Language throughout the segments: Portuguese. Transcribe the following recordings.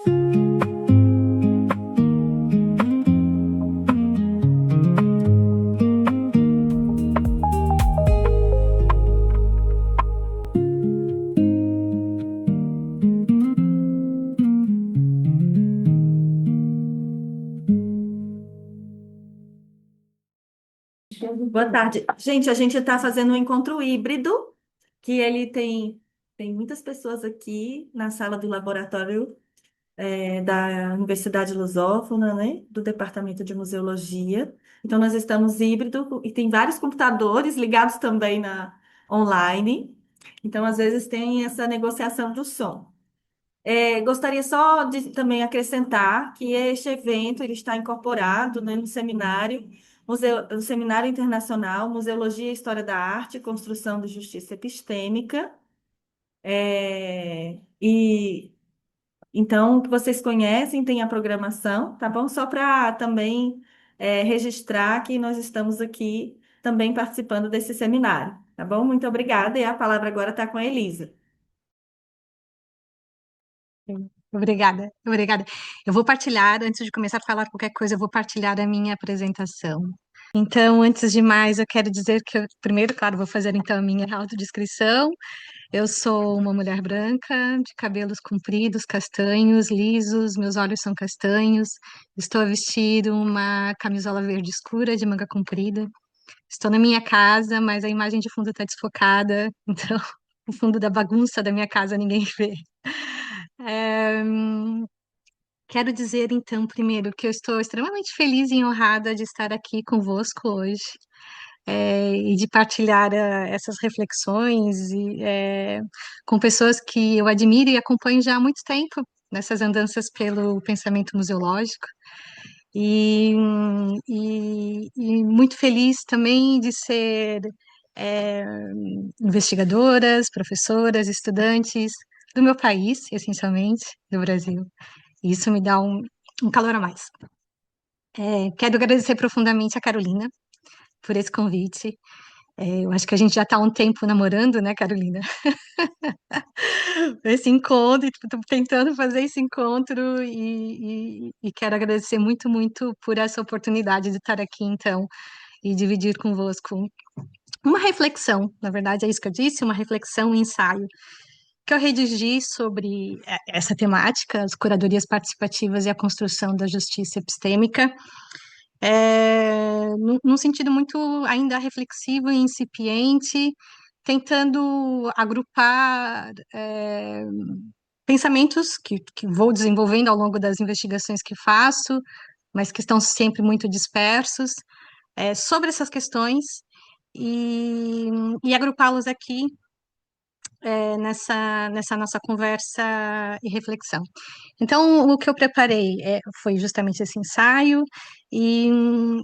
Boa tarde. Gente, a gente está fazendo um encontro híbrido, que ele tem muitas pessoas aqui na sala do laboratório da Universidade Lusófona, né, do Departamento de Museologia. Então, nós estamos híbrido e tem vários computadores ligados também online. Então, às vezes, tem essa negociação do som. Gostaria só de também acrescentar que este evento ele está incorporado, né, no seminário, no Seminário Internacional Museologia e História da Arte e Construção de Justiça Epistêmica. E então, que vocês conhecem, tem a programação, tá bom? Só para também registrar que nós estamos aqui também participando desse seminário, tá bom? Muito obrigada, e a palavra agora está com a Elisa. Obrigada, obrigada. Eu vou partilhar, antes de começar a falar qualquer coisa, eu vou partilhar a minha apresentação. Então, antes de mais, eu quero dizer que eu, primeiro, claro, vou fazer então a minha autodescrição. Eu sou uma mulher branca, de cabelos compridos, castanhos, lisos, meus olhos são castanhos. Estou a vestir uma camisola verde escura de manga comprida. Estou na minha casa, mas a imagem de fundo está desfocada, então o fundo da bagunça da minha casa ninguém vê. É, Quero dizer, então, primeiro, que eu estou extremamente feliz e honrada de estar aqui convosco hoje, e de partilhar essas reflexões com pessoas que eu admiro e acompanho já há muito tempo nessas andanças pelo pensamento museológico. E, e muito feliz também de ser é, investigadoras, professoras, estudantes do meu país, essencialmente, do Brasil. Isso me dá um calor a mais. Quero agradecer profundamente a Carolina por esse convite. Eu acho que a gente já está há um tempo namorando, né, Carolina? Esse encontro, estou tentando fazer esse encontro e quero agradecer muito, muito por essa oportunidade de estar aqui, então, e dividir convosco uma reflexão, na verdade é isso que eu disse, uma reflexão, um ensaio, que eu redigi sobre essa temática, as curadorias participativas e a construção da justiça epistêmica, num sentido muito ainda reflexivo e incipiente, tentando agrupar pensamentos que vou desenvolvendo ao longo das investigações que faço, mas que estão sempre muito dispersos, sobre essas questões e, e agrupá-los aqui nessa nossa conversa e reflexão. Então, o que eu preparei foi justamente esse ensaio, e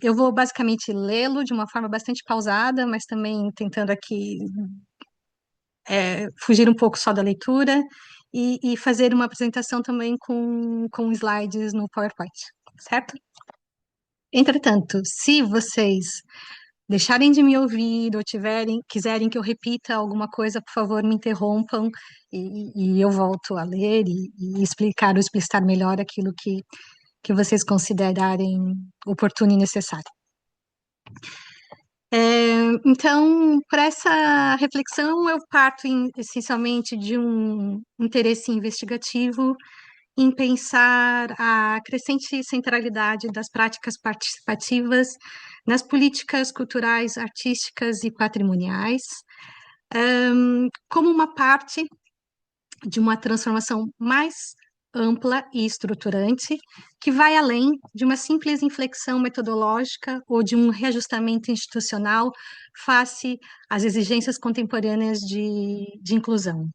eu vou basicamente lê-lo de uma forma bastante pausada, mas também tentando aqui fugir um pouco só da leitura e fazer uma apresentação também com slides no PowerPoint, certo? Entretanto, se vocês deixarem de me ouvir ou quiserem que eu repita alguma coisa, por favor, me interrompam e eu volto a ler e explicar ou explicitar melhor aquilo que vocês considerarem oportuno e necessário. Então, para essa reflexão, eu parto essencialmente de um interesse investigativo em pensar a crescente centralidade das práticas participativas nas políticas culturais, artísticas e patrimoniais, como uma parte de uma transformação mais ampla e estruturante, que vai além de uma simples inflexão metodológica ou de um reajustamento institucional face às exigências contemporâneas de inclusão.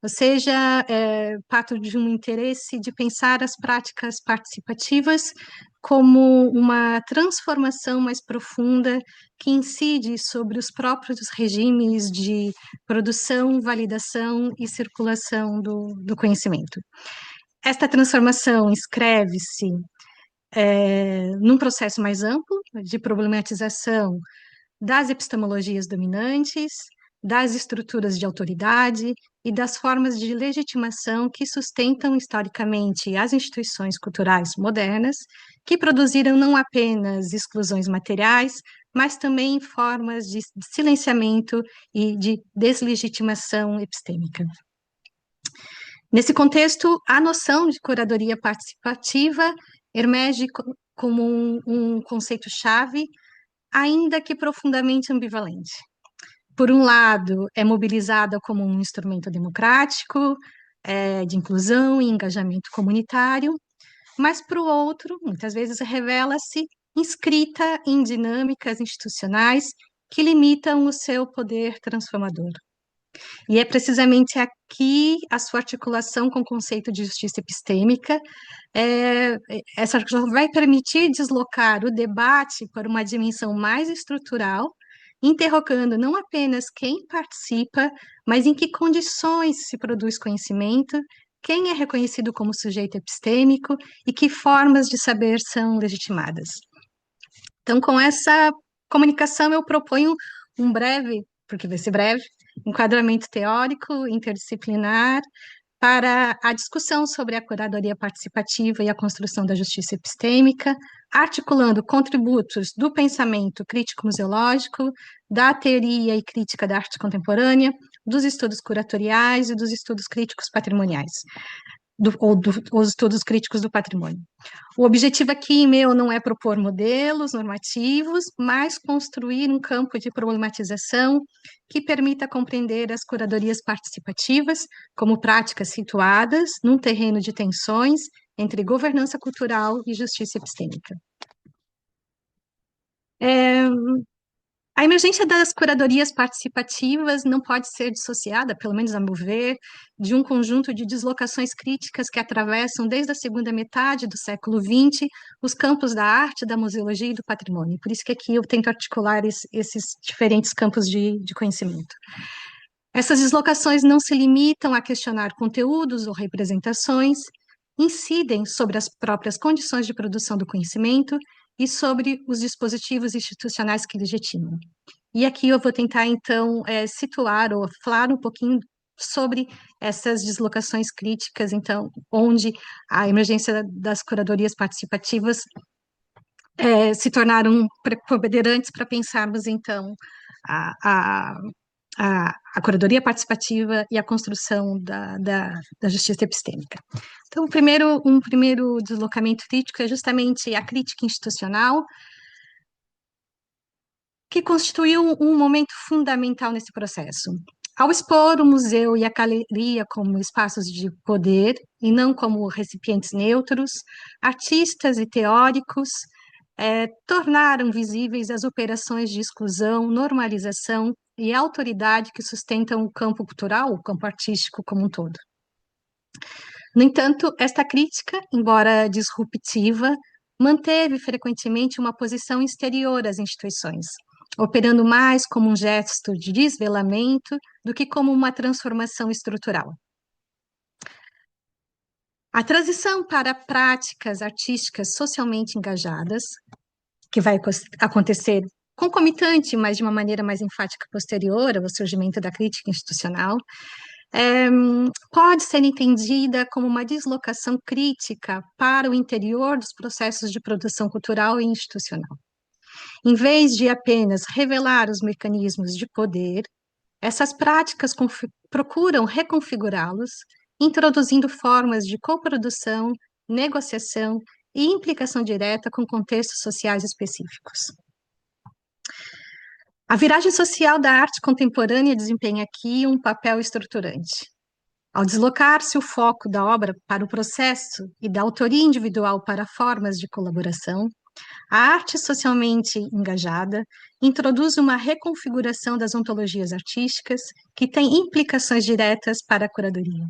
Ou seja, parto de um interesse de pensar as práticas participativas como uma transformação mais profunda que incide sobre os próprios regimes de produção, validação e circulação do conhecimento. Esta transformação escreve-se num processo mais amplo de problematização das epistemologias dominantes, das estruturas de autoridade e das formas de legitimação que sustentam historicamente as instituições culturais modernas, que produziram não apenas exclusões materiais, mas também formas de silenciamento e de deslegitimação epistêmica. Nesse contexto, a noção de curadoria participativa emerge como um conceito-chave, ainda que profundamente ambivalente. Por um lado, é mobilizada como um instrumento democrático, de inclusão e engajamento comunitário, mas, por outro, muitas vezes revela-se inscrita em dinâmicas institucionais que limitam o seu poder transformador. E é precisamente aqui a sua articulação com o conceito de justiça epistêmica, essa articulação vai permitir deslocar o debate para uma dimensão mais estrutural, interrogando não apenas quem participa, mas em que condições se produz conhecimento, quem é reconhecido como sujeito epistêmico e que formas de saber são legitimadas. Então, com essa comunicação, eu proponho um breve, porque vai ser breve, enquadramento teórico, interdisciplinar, para a discussão sobre a curadoria participativa e a construção da justiça epistêmica, articulando contributos do pensamento crítico-museológico, da teoria e crítica da arte contemporânea, dos estudos curatoriais e dos estudos críticos patrimoniais, os estudos críticos do patrimônio. O objetivo aqui meu não é propor modelos normativos, mas construir um campo de problematização que permita compreender as curadorias participativas como práticas situadas num terreno de tensões entre governança cultural e justiça epistêmica. A emergência das curadorias participativas não pode ser dissociada, pelo menos a meu ver, de um conjunto de deslocações críticas que atravessam desde a segunda metade do século XX os campos da arte, da museologia e do patrimônio. Por isso que aqui eu tento articular esses diferentes campos de conhecimento. Essas deslocações não se limitam a questionar conteúdos ou representações, incidem sobre as próprias condições de produção do conhecimento e sobre os dispositivos institucionais que legitimam. E aqui eu vou tentar, então, situar ou falar um pouquinho sobre essas deslocações críticas, então, onde a emergência das curadorias participativas se tornaram preponderantes para pensarmos, então, a, a, a curadoria participativa e a construção da justiça epistêmica. Então, um primeiro deslocamento crítico é justamente a crítica institucional, que constituiu um momento fundamental nesse processo. Ao expor o museu e a galeria como espaços de poder e não como recipientes neutros, artistas e teóricos tornaram visíveis as operações de exclusão, normalização e autoridade que sustentam o campo cultural, o campo artístico como um todo. No entanto, esta crítica, embora disruptiva, manteve frequentemente uma posição exterior às instituições, operando mais como um gesto de desvelamento do que como uma transformação estrutural. A transição para práticas artísticas socialmente engajadas, que vai acontecer concomitante, mas de uma maneira mais enfática posterior ao surgimento da crítica institucional, pode ser entendida como uma deslocação crítica para o interior dos processos de produção cultural e institucional. Em vez de apenas revelar os mecanismos de poder, essas práticas procuram reconfigurá-los, introduzindo formas de coprodução, negociação e implicação direta com contextos sociais específicos. A viragem social da arte contemporânea desempenha aqui um papel estruturante. Ao deslocar-se o foco da obra para o processo e da autoria individual para formas de colaboração, a arte socialmente engajada introduz uma reconfiguração das ontologias artísticas que tem implicações diretas para a curadoria.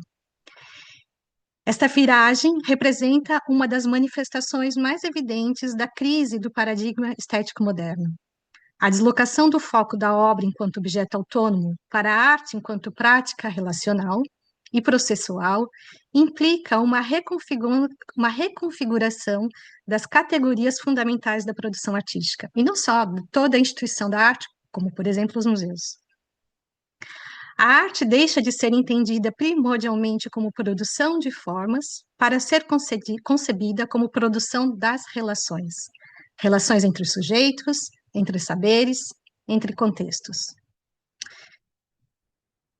Esta viragem representa uma das manifestações mais evidentes da crise do paradigma estético moderno. A deslocação do foco da obra enquanto objeto autônomo para a arte enquanto prática relacional e processual implica uma reconfiguração das categorias fundamentais da produção artística, e não só de toda a instituição da arte, como, por exemplo, os museus. A arte deixa de ser entendida primordialmente como produção de formas para ser concebida como produção das relações. Relações entre sujeitos, entre saberes, entre contextos.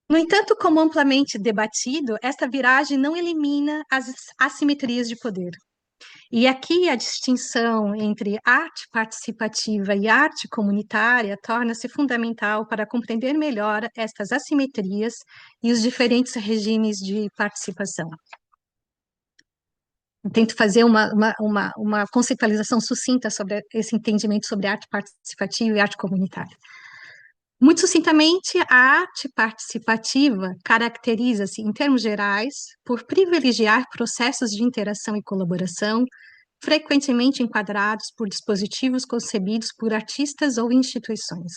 No entanto, como amplamente debatido, esta viragem não elimina as assimetrias de poder. E aqui a distinção entre arte participativa e arte comunitária torna-se fundamental para compreender melhor estas assimetrias e os diferentes regimes de participação. Eu tento fazer uma conceitualização sucinta sobre esse entendimento sobre arte participativa e arte comunitária. Muito sucintamente, a arte participativa caracteriza-se, em termos gerais, por privilegiar processos de interação e colaboração, frequentemente enquadrados por dispositivos concebidos por artistas ou instituições.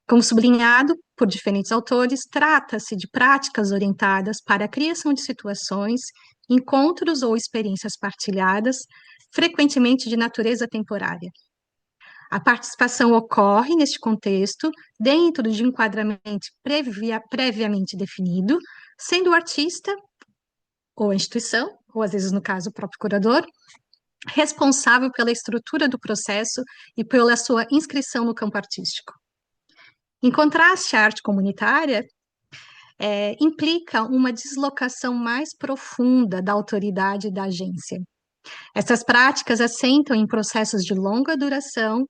Como sublinhado por diferentes autores, trata-se de práticas orientadas para a criação de situações, encontros ou experiências partilhadas, frequentemente de natureza temporária. A participação ocorre, neste contexto, dentro de um enquadramento previamente definido, sendo o artista, ou a instituição, ou às vezes, no caso, o próprio curador, responsável pela estrutura do processo e pela sua inscrição no campo artístico. Em contraste, a arte comunitária implica uma deslocação mais profunda da autoridade da agência. Essas práticas assentam em processos de longa duração,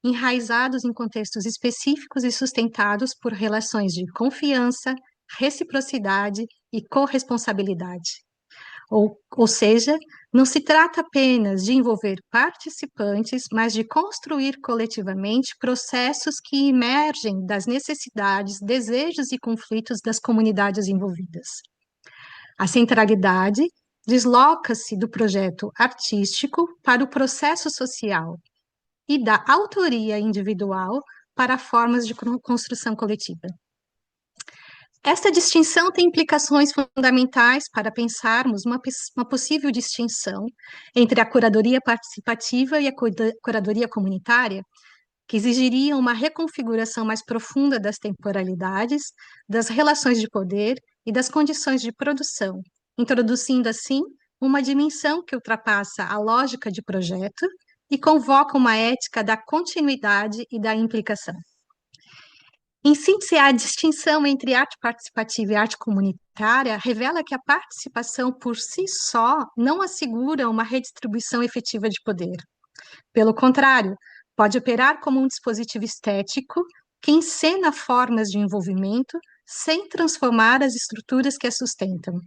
enraizados em contextos específicos e sustentados por relações de confiança, reciprocidade e corresponsabilidade. Ou seja, não se trata apenas de envolver participantes, mas de construir coletivamente processos que emergem das necessidades, desejos e conflitos das comunidades envolvidas. A centralidade desloca-se do projeto artístico para o processo social e da autoria individual para formas de construção coletiva. Esta distinção tem implicações fundamentais para pensarmos uma possível distinção entre a curadoria participativa e a curadoria comunitária, que exigiria uma reconfiguração mais profunda das temporalidades, das relações de poder e das condições de produção, introduzindo, assim, uma dimensão que ultrapassa a lógica de projeto e convoca uma ética da continuidade e da implicação. Em síntese, a distinção entre arte participativa e arte comunitária revela que a participação por si só não assegura uma redistribuição efetiva de poder. Pelo contrário, pode operar como um dispositivo estético que encena formas de envolvimento sem transformar as estruturas que a sustentam.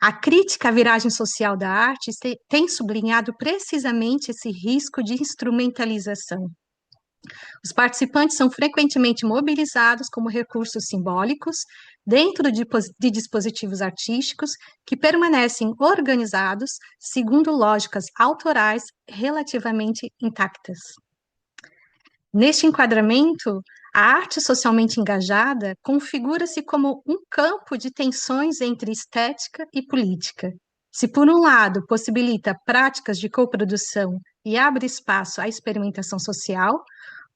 A crítica à viragem social da arte tem sublinhado precisamente esse risco de instrumentalização. Os participantes são frequentemente mobilizados como recursos simbólicos dentro de dispositivos artísticos que permanecem organizados segundo lógicas autorais relativamente intactas. Neste enquadramento, a arte socialmente engajada configura-se como um campo de tensões entre estética e política. Se, por um lado, possibilita práticas de coprodução e abre espaço à experimentação social,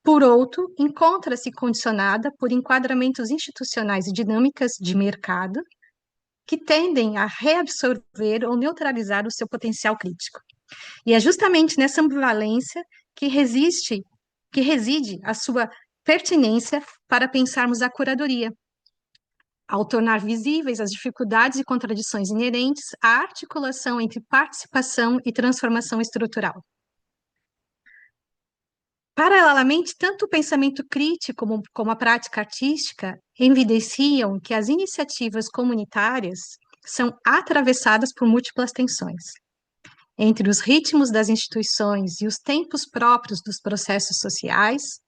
por outro, encontra-se condicionada por enquadramentos institucionais e dinâmicas de mercado que tendem a reabsorver ou neutralizar o seu potencial crítico. E é justamente nessa ambivalência que reside a sua pertinência para pensarmos a curadoria, ao tornar visíveis as dificuldades e contradições inerentes à articulação entre participação e transformação estrutural. Paralelamente, tanto o pensamento crítico como a prática artística evidenciam que as iniciativas comunitárias são atravessadas por múltiplas tensões. Entre os ritmos das instituições e os tempos próprios dos processos sociais,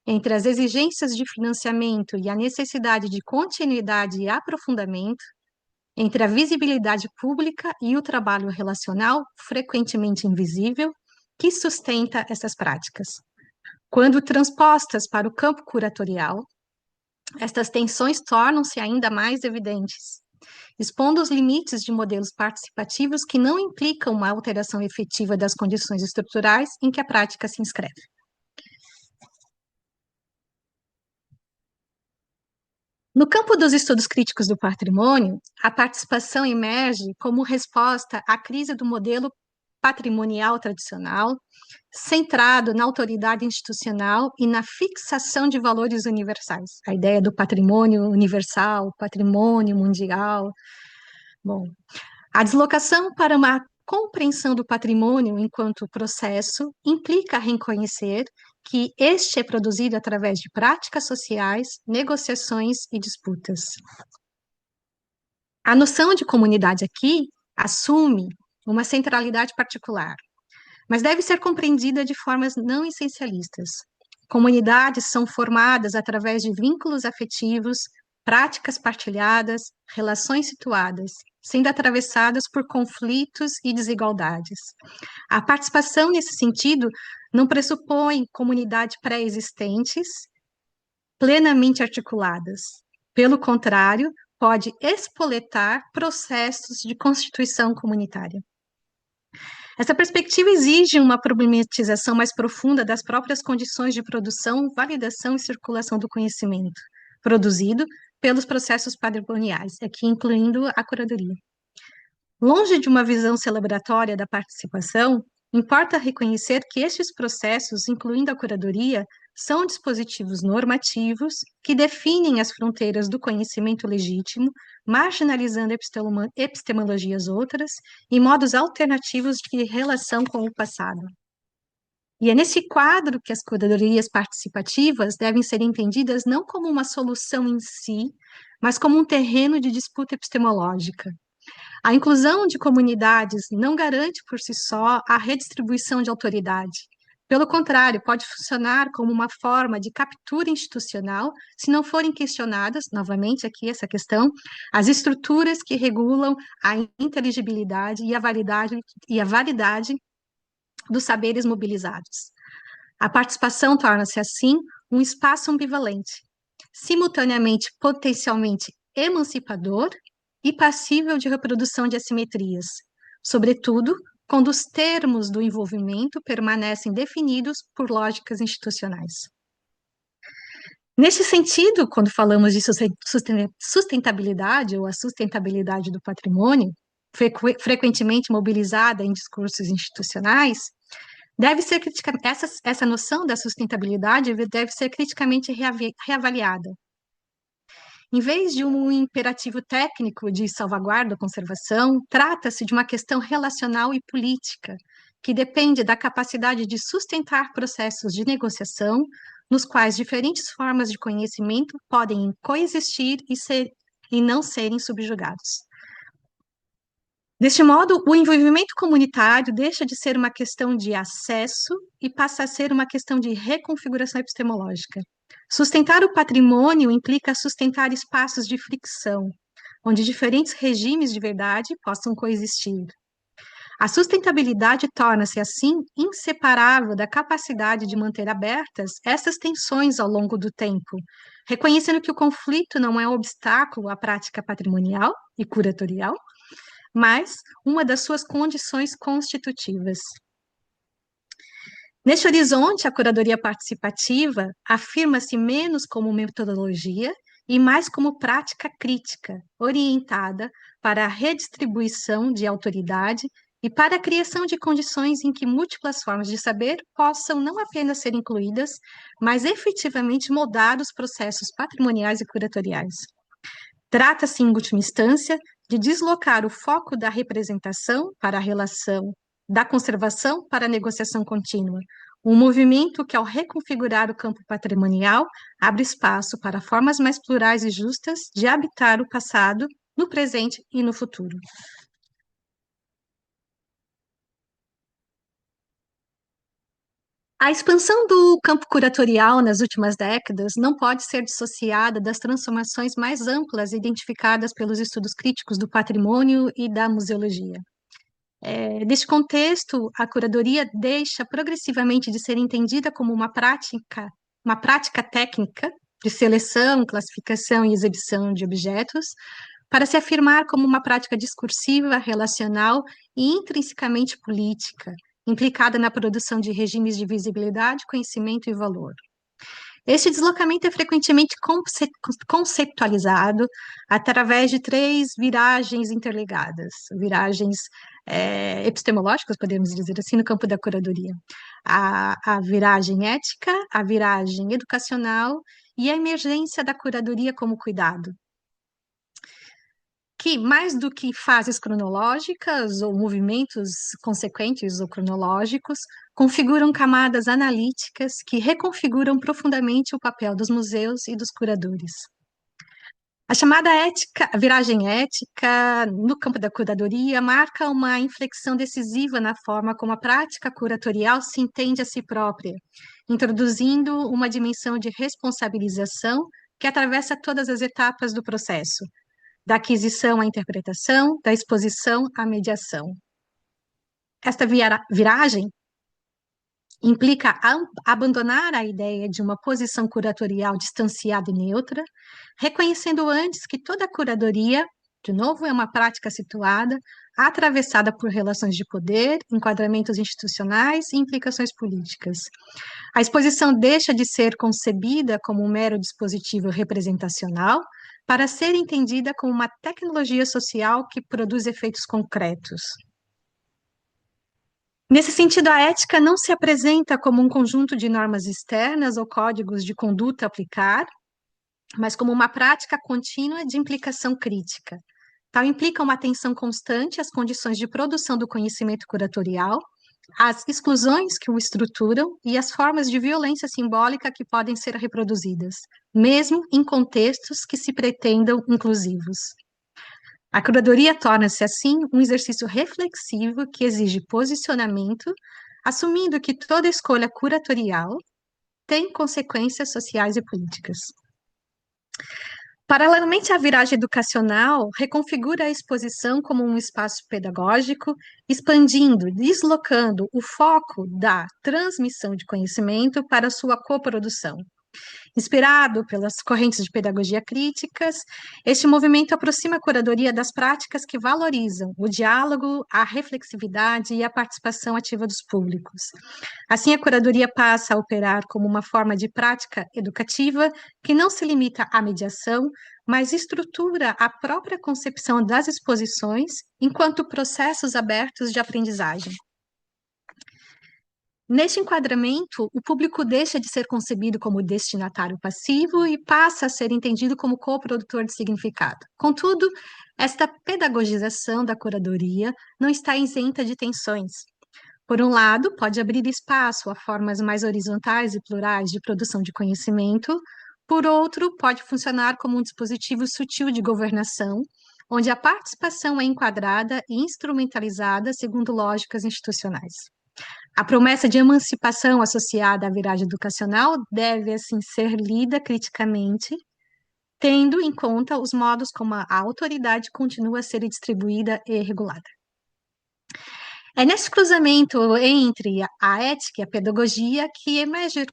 entre as exigências de financiamento e a necessidade de continuidade e aprofundamento, entre a visibilidade pública e o trabalho relacional, frequentemente invisível, que sustenta essas práticas. Quando transpostas para o campo curatorial, estas tensões tornam-se ainda mais evidentes, expondo os limites de modelos participativos que não implicam uma alteração efetiva das condições estruturais em que a prática se inscreve. No campo dos estudos críticos do patrimônio, a participação emerge como resposta à crise do modelo patrimonial tradicional, centrado na autoridade institucional e na fixação de valores universais. A ideia do patrimônio universal, patrimônio mundial. Bom, a deslocação para uma compreensão do patrimônio enquanto processo implica reconhecer que este é produzido através de práticas sociais, negociações e disputas. A noção de comunidade aqui assume uma centralidade particular, mas deve ser compreendida de formas não essencialistas. Comunidades são formadas através de vínculos afetivos, práticas partilhadas, relações situadas, sendo atravessadas por conflitos e desigualdades. A participação, nesse sentido, não pressupõe comunidades pré-existentes, plenamente articuladas. Pelo contrário, pode espoletar processos de constituição comunitária. Essa perspectiva exige uma problematização mais profunda das próprias condições de produção, validação e circulação do conhecimento, produzido pelos processos patrimoniais, aqui incluindo a curadoria. Longe de uma visão celebratória da participação, importa reconhecer que estes processos, incluindo a curadoria, são dispositivos normativos que definem as fronteiras do conhecimento legítimo, marginalizando epistemologias outras e modos alternativos de relação com o passado. E é nesse quadro que as curadorias participativas devem ser entendidas não como uma solução em si, mas como um terreno de disputa epistemológica. A inclusão de comunidades não garante por si só a redistribuição de autoridade. Pelo contrário, pode funcionar como uma forma de captura institucional se não forem questionadas, novamente aqui essa questão, as estruturas que regulam a inteligibilidade e a validade dos saberes mobilizados. A participação torna-se, assim, um espaço ambivalente, simultaneamente potencialmente emancipador e passível de reprodução de assimetrias, sobretudo quando os termos do envolvimento permanecem definidos por lógicas institucionais. Neste sentido, quando falamos de sustentabilidade ou a sustentabilidade do patrimônio, frequentemente mobilizada em discursos institucionais, deve ser essa noção da sustentabilidade deve ser criticamente reavaliada. Em vez de um imperativo técnico de salvaguarda ou conservação, trata-se de uma questão relacional e política, que depende da capacidade de sustentar processos de negociação, nos quais diferentes formas de conhecimento podem coexistir e não serem subjugados. Deste modo, o envolvimento comunitário deixa de ser uma questão de acesso e passa a ser uma questão de reconfiguração epistemológica. Sustentar o patrimônio implica sustentar espaços de fricção, onde diferentes regimes de verdade possam coexistir. A sustentabilidade torna-se, assim, inseparável da capacidade de manter abertas essas tensões ao longo do tempo, reconhecendo que o conflito não é um obstáculo à prática patrimonial e curatorial, mas uma das suas condições constitutivas. Neste horizonte, a curadoria participativa afirma-se menos como metodologia e mais como prática crítica, orientada para a redistribuição de autoridade e para a criação de condições em que múltiplas formas de saber possam não apenas ser incluídas, mas efetivamente moldar os processos patrimoniais e curatoriais. Trata-se, em última instância, de deslocar o foco da representação para a relação, da conservação para a negociação contínua, um movimento que, ao reconfigurar o campo patrimonial, abre espaço para formas mais plurais e justas de habitar o passado, no presente e no futuro. A expansão do campo curatorial nas últimas décadas não pode ser dissociada das transformações mais amplas identificadas pelos estudos críticos do patrimônio e da museologia. Neste contexto, a curadoria deixa progressivamente de ser entendida como uma prática técnica de seleção, classificação e exibição de objetos, para se afirmar como uma prática discursiva, relacional e intrinsecamente política, implicada na produção de regimes de visibilidade, conhecimento e valor. Este deslocamento é frequentemente conceitualizado através de três viragens interligadas, viragens epistemológicas, podemos dizer assim, no campo da curadoria. A viragem ética, a viragem educacional e a emergência da curadoria como cuidado, que, mais do que fases cronológicas ou movimentos consequentes ou cronológicos, configuram camadas analíticas que reconfiguram profundamente o papel dos museus e dos curadores. A chamada ética, a viragem ética no campo da curadoria marca uma inflexão decisiva na forma como a prática curatorial se entende a si própria, introduzindo uma dimensão de responsabilização que atravessa todas as etapas do processo, da aquisição à interpretação, da exposição à mediação. Esta viragem implica abandonar a ideia de uma posição curatorial distanciada e neutra, reconhecendo antes que toda curadoria, de novo, é uma prática situada, atravessada por relações de poder, enquadramentos institucionais e implicações políticas. A exposição deixa de ser concebida como um mero dispositivo representacional para ser entendida como uma tecnologia social que produz efeitos concretos. Nesse sentido, a ética não se apresenta como um conjunto de normas externas ou códigos de conduta a aplicar, mas como uma prática contínua de implicação crítica. Tal implica uma atenção constante às condições de produção do conhecimento curatorial, às exclusões que o estruturam e às formas de violência simbólica que podem ser reproduzidas, mesmo em contextos que se pretendam inclusivos. A curadoria torna-se, assim, um exercício reflexivo que exige posicionamento, assumindo que toda escolha curatorial tem consequências sociais e políticas. Paralelamente à viragem educacional, reconfigura a exposição como um espaço pedagógico, expandindo, deslocando o foco da transmissão de conhecimento para sua coprodução. Inspirado pelas correntes de pedagogia críticas, este movimento aproxima a curadoria das práticas que valorizam o diálogo, a reflexividade e a participação ativa dos públicos. Assim, a curadoria passa a operar como uma forma de prática educativa que não se limita à mediação, mas estrutura a própria concepção das exposições enquanto processos abertos de aprendizagem. Neste enquadramento, o público deixa de ser concebido como destinatário passivo e passa a ser entendido como coprodutor de significado. Contudo, esta pedagogização da curadoria não está isenta de tensões. Por um lado, pode abrir espaço a formas mais horizontais e plurais de produção de conhecimento, por outro, pode funcionar como um dispositivo sutil de governação, onde a participação é enquadrada e instrumentalizada segundo lógicas institucionais. A promessa de emancipação associada à viragem educacional deve, assim, ser lida criticamente, tendo em conta os modos como a autoridade continua a ser distribuída e regulada. É nesse cruzamento entre a ética e a pedagogia que emerge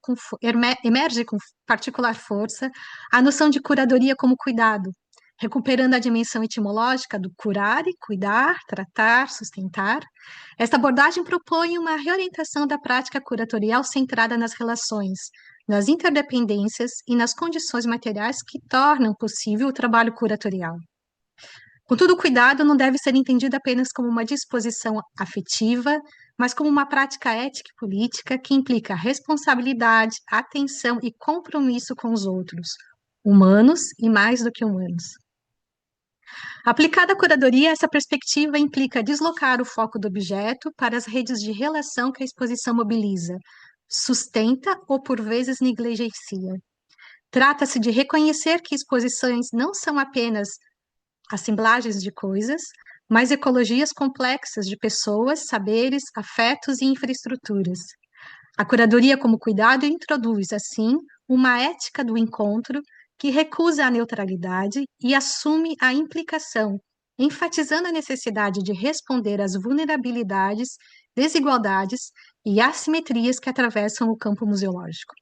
com particular força a noção de curadoria como cuidado, recuperando a dimensão etimológica do curar e cuidar, tratar, sustentar. Esta abordagem propõe uma reorientação da prática curatorial centrada nas relações, nas interdependências e nas condições materiais que tornam possível o trabalho curatorial. Contudo, o cuidado não deve ser entendido apenas como uma disposição afetiva, mas como uma prática ética e política que implica responsabilidade, atenção e compromisso com os outros, humanos e mais do que humanos. Aplicada à curadoria, essa perspectiva implica deslocar o foco do objeto para as redes de relação que a exposição mobiliza, sustenta ou, por vezes, negligencia. Trata-se de reconhecer que exposições não são apenas assemblagens de coisas, mas ecologias complexas de pessoas, saberes, afetos e infraestruturas. A curadoria como cuidado introduz, assim, uma ética do encontro que recusa a neutralidade e assume a implicação, enfatizando a necessidade de responder às vulnerabilidades, desigualdades e assimetrias que atravessam o campo museológico.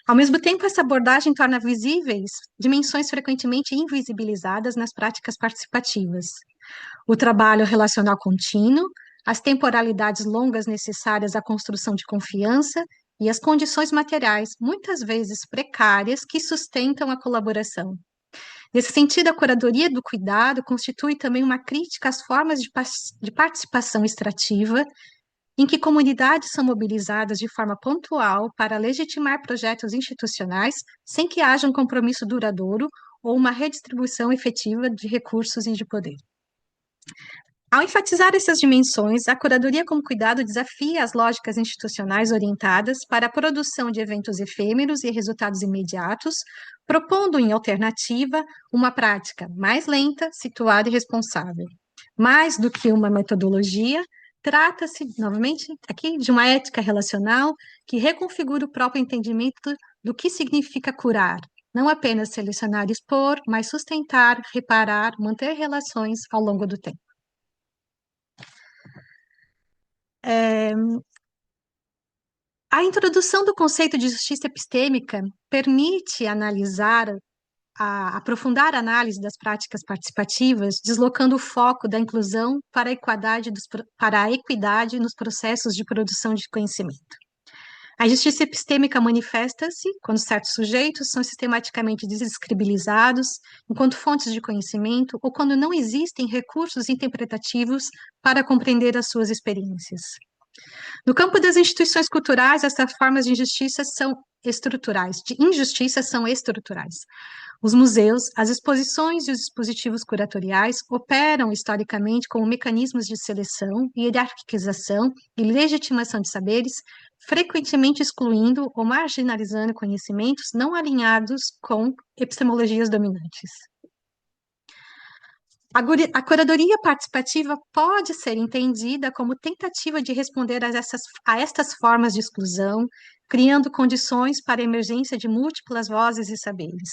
Ao mesmo tempo, essa abordagem torna visíveis dimensões frequentemente invisibilizadas nas práticas participativas. O trabalho relacional contínuo, as temporalidades longas necessárias à construção de confiança e as condições materiais, muitas vezes precárias, que sustentam a colaboração. Nesse sentido, a curadoria do cuidado constitui também uma crítica às formas de participação extrativa, em que comunidades são mobilizadas de forma pontual para legitimar projetos institucionais sem que haja um compromisso duradouro ou uma redistribuição efetiva de recursos e de poder. Ao enfatizar essas dimensões, a curadoria como cuidado desafia as lógicas institucionais orientadas para a produção de eventos efêmeros e resultados imediatos, propondo em alternativa uma prática mais lenta, situada e responsável. Mais do que uma metodologia, trata-se, novamente, aqui de uma ética relacional que reconfigura o próprio entendimento do que significa curar, não apenas selecionar e expor, mas sustentar, reparar, manter relações ao longo do tempo. A introdução do conceito de justiça epistêmica permite aprofundar a análise das práticas participativas, deslocando o foco da inclusão para a equidade nos processos de produção de conhecimento. A justiça epistêmica manifesta-se quando certos sujeitos são sistematicamente descredibilizados enquanto fontes de conhecimento ou quando não existem recursos interpretativos para compreender as suas experiências. No campo das instituições culturais, essas formas de injustiça são estruturais. Os museus, as exposições e os dispositivos curatoriais operam historicamente como mecanismos de seleção, hierarquização e legitimação de saberes, frequentemente excluindo ou marginalizando conhecimentos não alinhados com epistemologias dominantes. A curadoria participativa pode ser entendida como tentativa de responder a estas formas de exclusão, criando condições para a emergência de múltiplas vozes e saberes.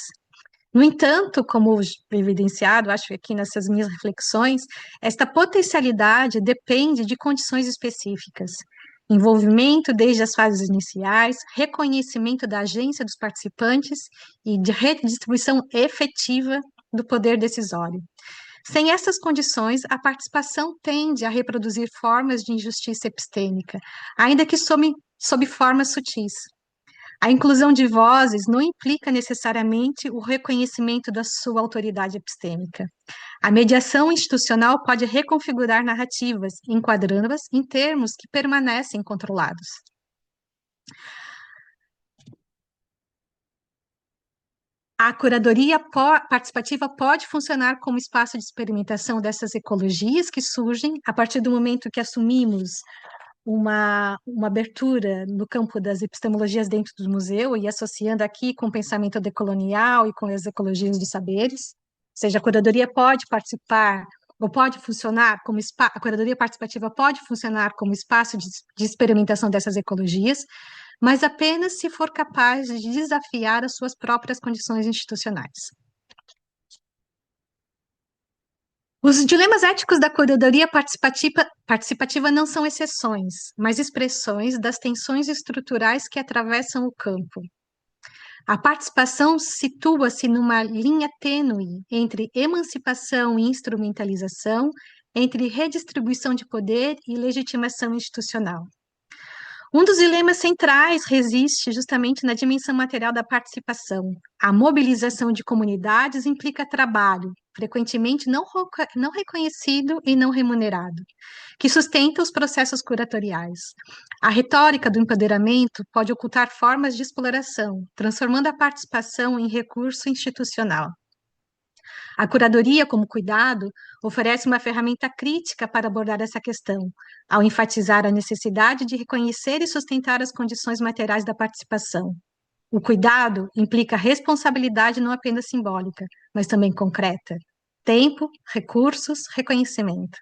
No entanto, como evidenciado, acho aqui nessas minhas reflexões, esta potencialidade depende de condições específicas. Envolvimento desde as fases iniciais, reconhecimento da agência dos participantes e de redistribuição efetiva do poder decisório. Sem essas condições, a participação tende a reproduzir formas de injustiça epistêmica, ainda que sob formas sutis. A inclusão de vozes não implica necessariamente o reconhecimento da sua autoridade epistêmica. A mediação institucional pode reconfigurar narrativas, enquadrando-as em termos que permanecem controlados. A curadoria participativa pode funcionar como espaço de experimentação dessas ecologias que surgem a partir do momento que assumimos uma abertura no campo das epistemologias dentro do museu e associando aqui com o pensamento decolonial e com as ecologias dos saberes. Ou seja, a curadoria pode participar ou pode funcionar como a curadoria participativa pode funcionar como espaço de experimentação dessas ecologias, mas apenas se for capaz de desafiar as suas próprias condições institucionais. Os dilemas éticos da curadoria participativa não são exceções, mas expressões das tensões estruturais que atravessam o campo. A participação situa-se numa linha tênue entre emancipação e instrumentalização, entre redistribuição de poder e legitimação institucional. Um dos dilemas centrais resiste justamente na dimensão material da participação. A mobilização de comunidades implica trabalho, frequentemente não reconhecido e não remunerado, que sustenta os processos curatoriais. A retórica do empoderamento pode ocultar formas de exploração, transformando a participação em recurso institucional. A curadoria, como cuidado, oferece uma ferramenta crítica para abordar essa questão, ao enfatizar a necessidade de reconhecer e sustentar as condições materiais da participação. O cuidado implica responsabilidade não apenas simbólica, mas também concreta. Tempo, recursos, reconhecimento.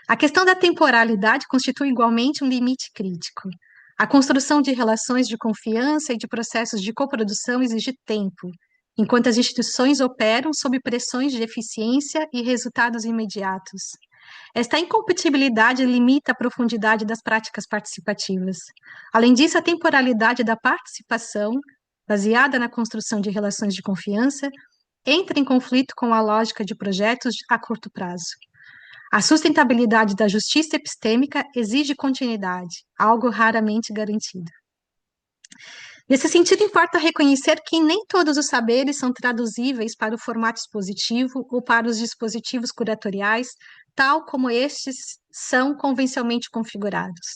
A questão da temporalidade constitui igualmente um limite crítico. A construção de relações de confiança e de processos de coprodução exige tempo, enquanto as instituições operam sob pressões de eficiência e resultados imediatos. Esta incompatibilidade limita a profundidade das práticas participativas. Além disso, a temporalidade da participação, baseada na construção de relações de confiança, entra em conflito com a lógica de projetos a curto prazo. A sustentabilidade da justiça epistêmica exige continuidade, algo raramente garantido. Nesse sentido, importa reconhecer que nem todos os saberes são traduzíveis para o formato expositivo ou para os dispositivos curatoriais, tal como estes são convencionalmente configurados.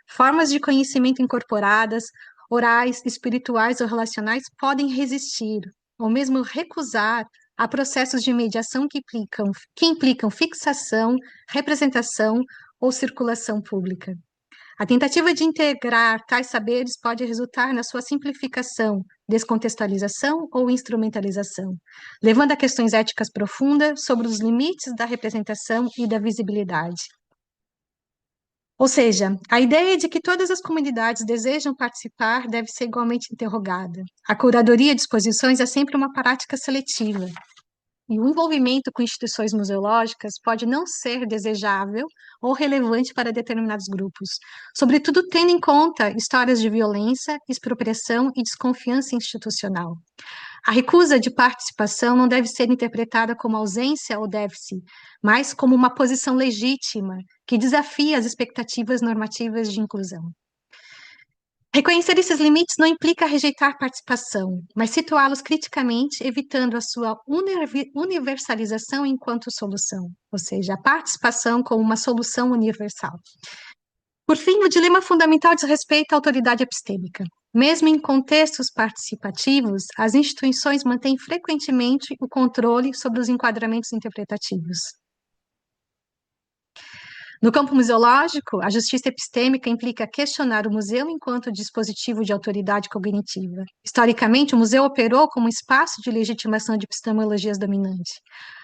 Formas de conhecimento incorporadas, orais, espirituais ou relacionais podem resistir, ou mesmo recusar, a processos de mediação que implicam fixação, representação ou circulação pública. A tentativa de integrar tais saberes pode resultar na sua simplificação, descontextualização ou instrumentalização, levando a questões éticas profundas sobre os limites da representação e da visibilidade. Ou seja, a ideia de que todas as comunidades desejam participar deve ser igualmente interrogada. A curadoria de exposições é sempre uma prática seletiva, e o envolvimento com instituições museológicas pode não ser desejável ou relevante para determinados grupos, sobretudo tendo em conta histórias de violência, expropriação e desconfiança institucional. A recusa de participação não deve ser interpretada como ausência ou déficit, mas como uma posição legítima que desafia as expectativas normativas de inclusão. Reconhecer esses limites não implica rejeitar participação, mas situá-los criticamente, evitando a sua universalização enquanto solução, ou seja, a participação como uma solução universal. Por fim, o dilema fundamental diz respeito à autoridade epistêmica. Mesmo em contextos participativos, as instituições mantêm frequentemente o controle sobre os enquadramentos interpretativos. No campo museológico, a justiça epistêmica implica questionar o museu enquanto dispositivo de autoridade cognitiva. Historicamente, o museu operou como um espaço de legitimação de epistemologias dominantes.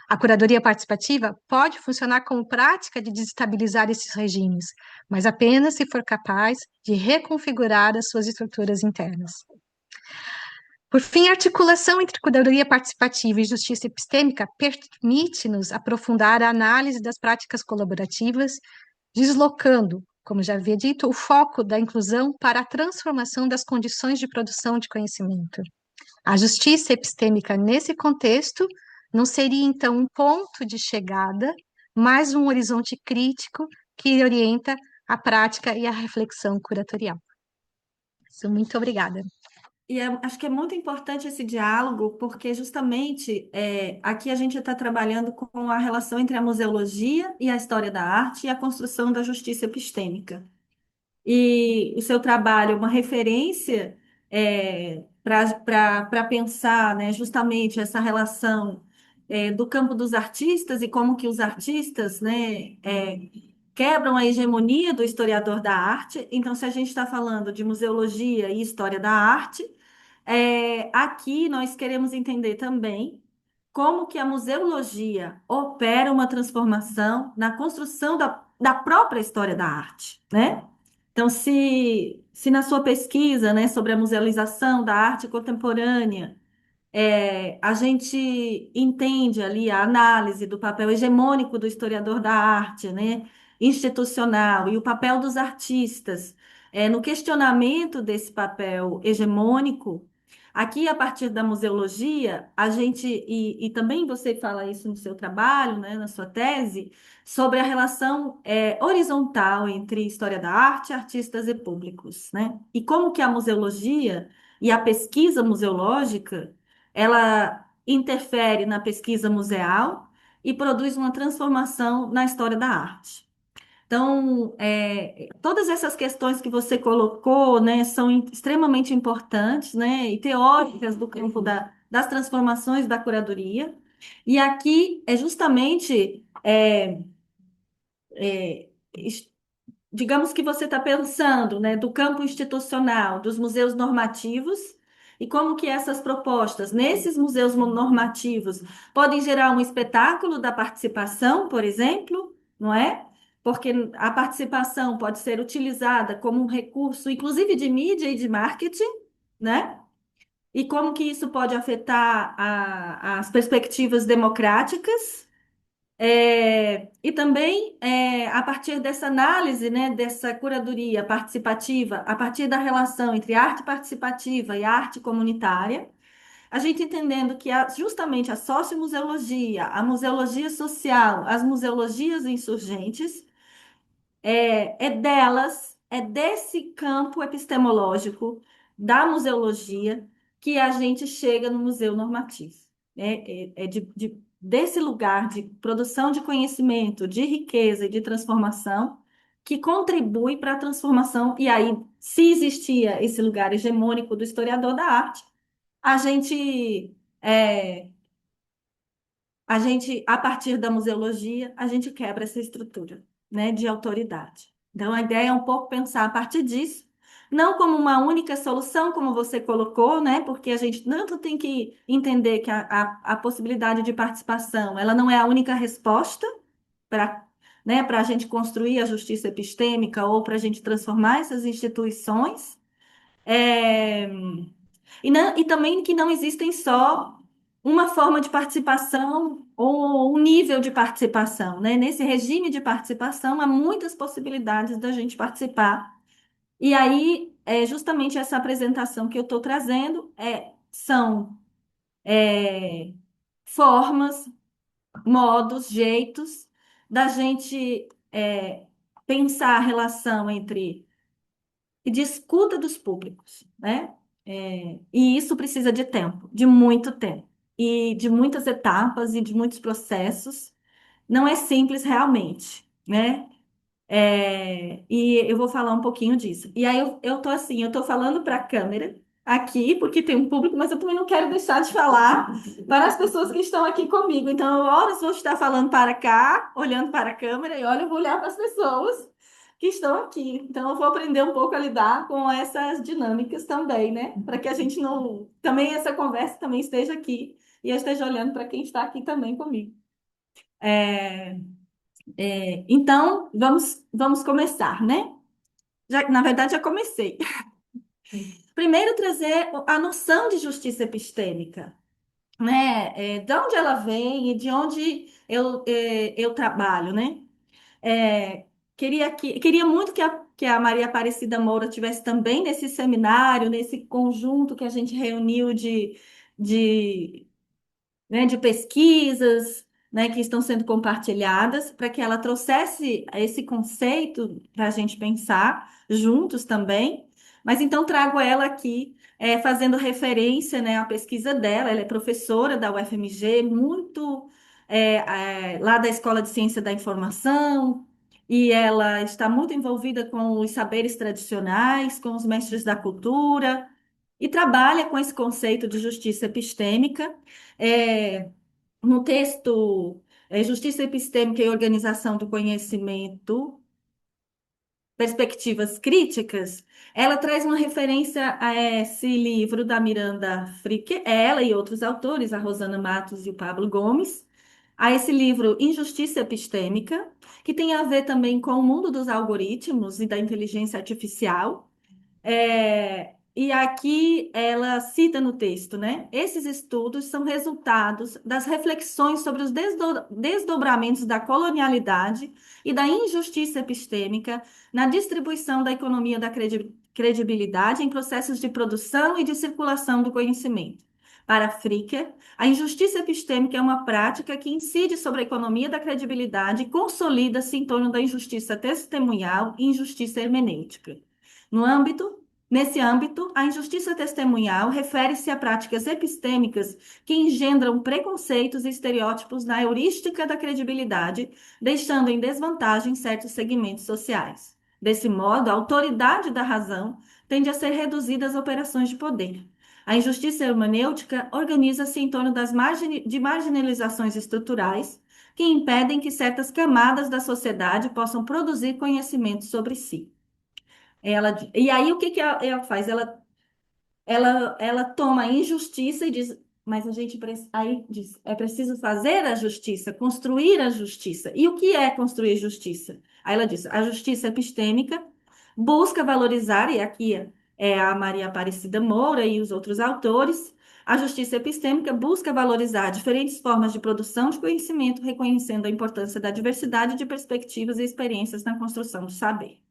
A curadoria participativa pode funcionar como prática de desestabilizar esses regimes, mas apenas se for capaz de reconfigurar as suas estruturas internas. Por fim, a articulação entre curadoria participativa e justiça epistêmica permite-nos aprofundar a análise das práticas colaborativas, deslocando, como já havia dito, o foco da inclusão para a transformação das condições de produção de conhecimento. A justiça epistêmica, nesse contexto, não seria, então, um ponto de chegada, mas um horizonte crítico que orienta a prática e a reflexão curatorial. Muito obrigada. Acho que é muito importante esse diálogo, porque justamente aqui a gente está trabalhando com a relação entre a museologia e a história da arte e a construção da justiça epistêmica. E o seu trabalho é uma referência para pensar, né, justamente essa relação do campo dos artistas e como que os artistas, né, quebram a hegemonia do historiador da arte. Então, se a gente está falando de museologia e história da arte, aqui nós queremos entender também como que a museologia opera uma transformação na construção da própria história da arte, né? Então, se na sua pesquisa, né, sobre a musealização da arte contemporânea, a gente entende ali a análise do papel hegemônico do historiador da arte, né, institucional, e o papel dos artistas, no questionamento desse papel hegemônico. Aqui, a partir da museologia, a gente, e também você fala isso no seu trabalho, né, na sua tese, sobre a relação horizontal entre história da arte, artistas e públicos, né? E como que a museologia e a pesquisa museológica ela interfere na pesquisa museal e produz uma transformação na história da arte. Então, todas essas questões que você colocou, né, são extremamente importantes, né, e teóricas do campo das transformações da curadoria. E aqui é justamente, digamos que você está pensando, né, do campo institucional, dos museus normativos, e como que essas propostas, nesses museus normativos, podem gerar um espetáculo da participação, por exemplo, não é? Porque a participação pode ser utilizada como um recurso, inclusive de mídia e de marketing, né? E como que isso pode afetar as perspectivas democráticas e também, a partir dessa análise, né, dessa curadoria participativa, a partir da relação entre arte participativa e arte comunitária, a gente entendendo que justamente a sociomuseologia, a museologia social, as museologias insurgentes, é desse campo epistemológico, da museologia que a gente chega no museu normativo. Desse lugar de produção de conhecimento, de riqueza e de transformação que contribui para a transformação. E aí, se existia esse lugar hegemônico do historiador da arte, a gente é, a partir da museologia, a gente quebra essa estrutura, né, de autoridade. Então, a ideia é um pouco pensar a partir disso, não como uma única solução, como você colocou, né, porque a gente tanto tem que entender que a possibilidade de participação, ela não é a única resposta para, né, para a gente construir a justiça epistêmica ou para a gente transformar essas instituições. É, e também que não existem só uma forma de participação ou um nível de participação, né? Nesse regime de participação, há muitas possibilidades da gente participar. E aí, justamente essa apresentação que eu estou trazendo são é, formas, modos, jeitos da gente pensar a relação entre e de escuta dos públicos, né? E isso precisa de tempo, de muito tempo, e de muitas etapas e de muitos processos. Não é simples realmente, né? E eu vou falar um pouquinho disso. E aí eu tô assim, eu tô falando para a câmera aqui, porque tem um público, mas eu também não quero deixar de falar para as pessoas que estão aqui comigo. Então, horas vou estar falando para cá, olhando para a câmera, e olha, eu vou olhar para as pessoas que estão aqui. Então, eu vou aprender um pouco a lidar com essas dinâmicas também, né? Para que a gente não. Também essa conversa também esteja aqui e eu esteja olhando para quem está aqui também comigo. É, então, vamos começar, né? Na verdade, já comecei. Primeiro, trazer a noção de justiça epistêmica, né? De onde ela vem e de onde eu trabalho, né? É, queria muito que a Maria Aparecida Moura tivesse também nesse seminário, nesse conjunto que a gente reuniu de né, de pesquisas, né, que estão sendo compartilhadas, para que ela trouxesse esse conceito para a gente pensar juntos também. Mas então trago ela aqui, fazendo referência, né, à pesquisa dela. Ela é professora da UFMG, lá da Escola de Ciência da Informação. E ela está muito envolvida com os saberes tradicionais, com os mestres da cultura, e trabalha com esse conceito de justiça epistêmica. É, no texto Justiça Epistêmica e Organização do Conhecimento, Perspectivas Críticas, ela traz uma referência a esse livro da Miranda Fricker, ela e outros autores, a Rosana Matos e o Pablo Gomes, a esse livro Injustiça Epistêmica, que tem a ver também com o mundo dos algoritmos e da inteligência artificial. E aqui ela cita no texto, né? Esses estudos são resultados das reflexões sobre os desdobramentos da colonialidade e da injustiça epistêmica na distribuição da economia da credibilidade em processos de produção e de circulação do conhecimento. Para Fricker, a injustiça epistêmica é uma prática que incide sobre a economia da credibilidade e consolida-se em torno da injustiça testemunhal e injustiça hermenêutica. No âmbito Nesse âmbito, a injustiça testemunhal refere-se a práticas epistêmicas que engendram preconceitos e estereótipos na heurística da credibilidade, deixando em desvantagem certos segmentos sociais. Desse modo, a autoridade da razão tende a ser reduzida às operações de poder. A injustiça hermenêutica organiza-se em torno de marginalizações estruturais que impedem que certas camadas da sociedade possam produzir conhecimento sobre si. E aí, o que que ela faz? Ela toma a injustiça e diz, mas aí diz, é preciso fazer a justiça, construir a justiça. E o que é construir justiça? Aí ela diz, a justiça epistêmica busca valorizar, e aqui é a Maria Aparecida Moura e os outros autores, a justiça epistêmica busca valorizar diferentes formas de produção de conhecimento, reconhecendo a importância da diversidade de perspectivas e experiências na construção do saber.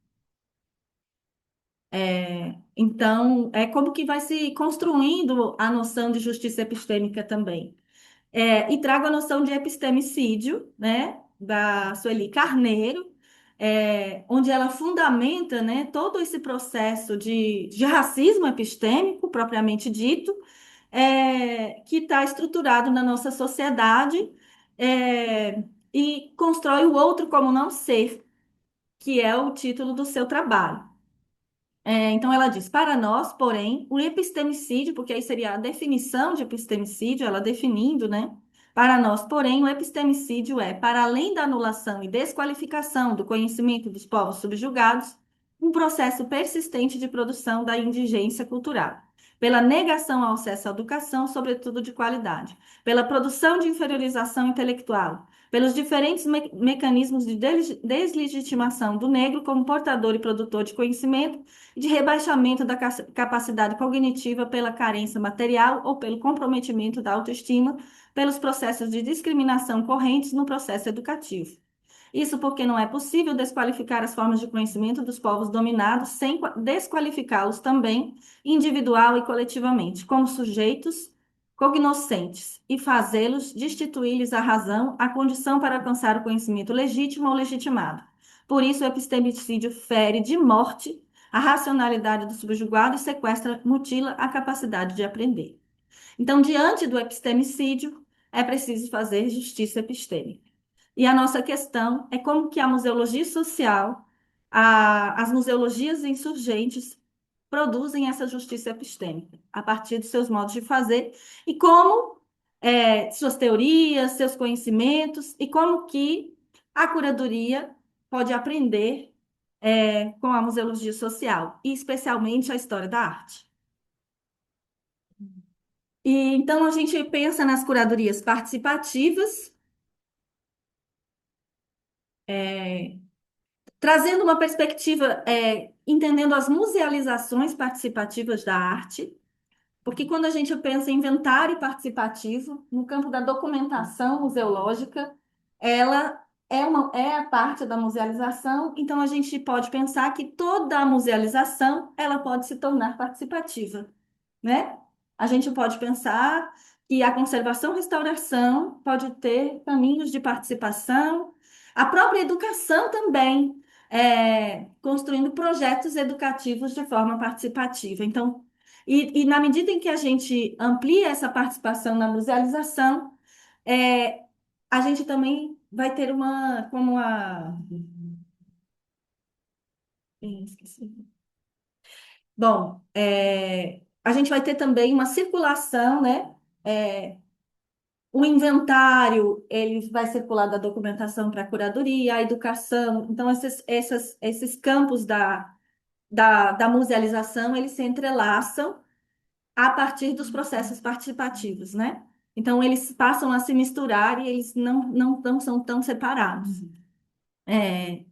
Então, é como que vai se construindo a noção de justiça epistêmica também. E trago a noção de epistemicídio, né, da Sueli Carneiro, onde ela fundamenta, né, todo esse processo de racismo epistêmico, propriamente dito, que está estruturado na nossa sociedade, e constrói o outro como não ser, que é o título do seu trabalho. Então, ela diz: para nós, porém, o epistemicídio, porque aí seria a definição de epistemicídio, ela definindo, né? Para nós, porém, o epistemicídio é, para além da anulação e desqualificação do conhecimento dos povos subjugados, um processo persistente de produção da indigência cultural, pela negação ao acesso à educação, sobretudo de qualidade, pela produção de inferiorização intelectual, pelos diferentes mecanismos de deslegitimação do negro como portador e produtor de conhecimento, de rebaixamento da capacidade cognitiva pela carência material ou pelo comprometimento da autoestima, pelos processos de discriminação correntes no processo educativo. Isso porque não é possível desqualificar as formas de conhecimento dos povos dominados sem desqualificá-los também, individual e coletivamente, como sujeitos cognoscentes, e fazê-los destituir-lhes a razão, a condição para alcançar o conhecimento legítimo ou legitimado. Por isso, o epistemicídio fere de morte a racionalidade do subjugado e sequestra, mutila a capacidade de aprender. Então, diante do epistemicídio, é preciso fazer justiça epistêmica. E a nossa questão é como que a museologia social, as museologias insurgentes produzem essa justiça epistêmica a partir dos seus modos de fazer e como suas teorias, seus conhecimentos e como que a curadoria pode aprender com a museologia social e especialmente a história da arte. E então a gente pensa nas curadorias participativas, é, trazendo uma perspectiva, entendendo as musealizações participativas da arte, porque quando a gente pensa em inventário participativo, no campo da documentação museológica, ela é a parte da musealização, então a gente pode pensar que toda a musealização ela pode se tornar participativa, né? A gente pode pensar que a conservação-restauração pode ter caminhos de participação, a própria educação também, construindo projetos educativos de forma participativa. Então, na medida em que a gente amplia essa participação na musealização, é, a gente também vai ter como a... Esqueci. Bom, a gente vai ter também uma circulação, né? É, o inventário, ele vai circular da documentação para a curadoria, a educação. Então, esses campos da musealização, eles se entrelaçam a partir dos processos participativos, né? Então, eles passam a se misturar e eles não são tão separados. É,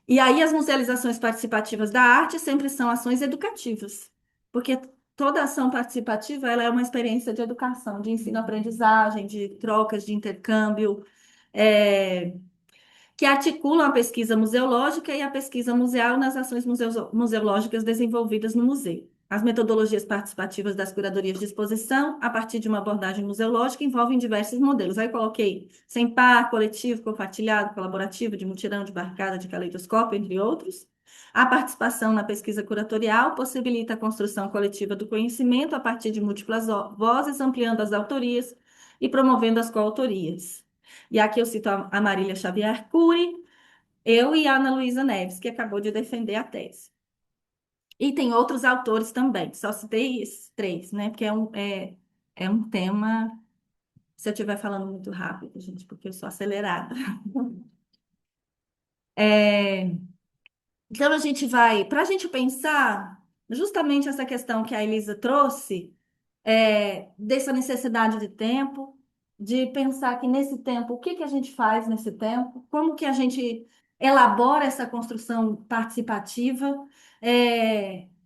e aí, as musealizações participativas da arte sempre são ações educativas, porque toda ação participativa ela é uma experiência de educação, de ensino-aprendizagem, de trocas, de intercâmbio, é, que articulam a pesquisa museológica e a pesquisa museal nas ações museológicas desenvolvidas no museu. As metodologias participativas das curadorias de exposição, a partir de uma abordagem museológica, envolvem diversos modelos. Aí coloquei sem par, coletivo, compartilhado, colaborativo, de mutirão, de barricada, de caleidoscópio, entre outros. A participação na pesquisa curatorial possibilita a construção coletiva do conhecimento a partir de múltiplas vozes, ampliando as autorias e promovendo as coautorias. E aqui eu cito a Marília Xavier Cury, eu e a Ana Luísa Neves, que acabou de defender a tese. E tem outros autores também, só citei esses três, né? Porque é um tema, se eu estiver falando muito rápido, gente, porque eu sou acelerada. É, então a gente vai, para a gente pensar justamente essa questão que a Elisa trouxe, dessa necessidade de tempo, de pensar que nesse tempo, o que que a gente faz nesse tempo, como que a gente elabora essa construção participativa,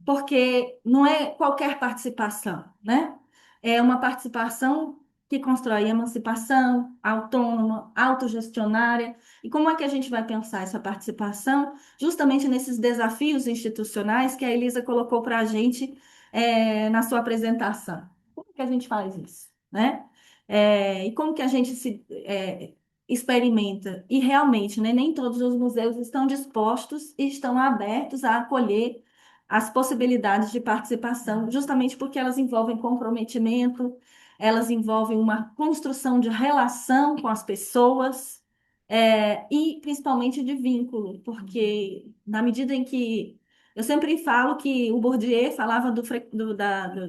porque não é qualquer participação, né? É uma participação que constrói emancipação, autônoma, autogestionária. E como é que a gente vai pensar essa participação justamente nesses desafios institucionais que a Elisa colocou para a gente, na sua apresentação? Como que a gente faz isso, né? E como que a gente experimenta. E realmente, né, nem todos os museus estão dispostos e estão abertos a acolher as possibilidades de participação, justamente porque elas envolvem comprometimento, elas envolvem uma construção de relação com as pessoas, e principalmente de vínculo, porque na medida em que eu sempre falo que o Bourdieu falava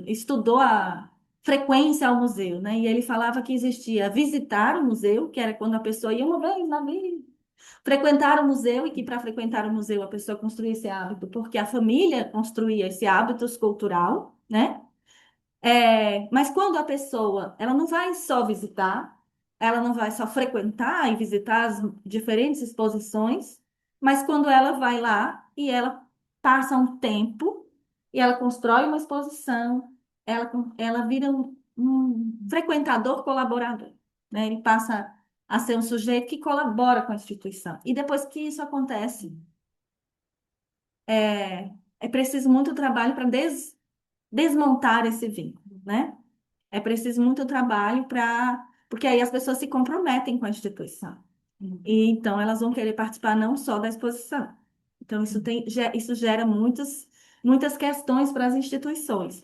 estudou a frequência ao museu, né? E ele falava que existia visitar o museu, que era quando a pessoa ia uma vez na vida, frequentar o museu e que para frequentar o museu a pessoa construía esse hábito, porque a família construía esse hábito cultural, né? Mas quando a pessoa, ela não vai só visitar, ela não vai só frequentar e visitar as diferentes exposições, mas quando ela vai lá e ela passa um tempo e ela constrói uma exposição, ela vira um frequentador colaborador, né? Ele passa a ser um sujeito que colabora com a instituição. E depois que isso acontece, é preciso muito trabalho para desmontar esse vínculo, né? É preciso muito trabalho para. Porque aí as pessoas se comprometem com a instituição. E então elas vão querer participar não só da exposição. Então isso gera muitas questões para as instituições.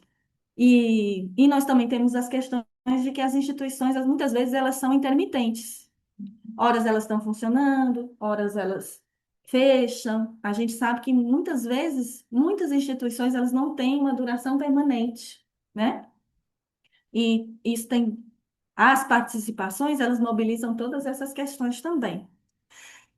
E nós também temos as questões de que as instituições, muitas vezes, elas são intermitentes. Horas elas estão funcionando, horas elas fecham. A gente sabe que muitas vezes, muitas instituições, elas não têm uma duração permanente, né? E isso tem as participações, elas mobilizam todas essas questões também.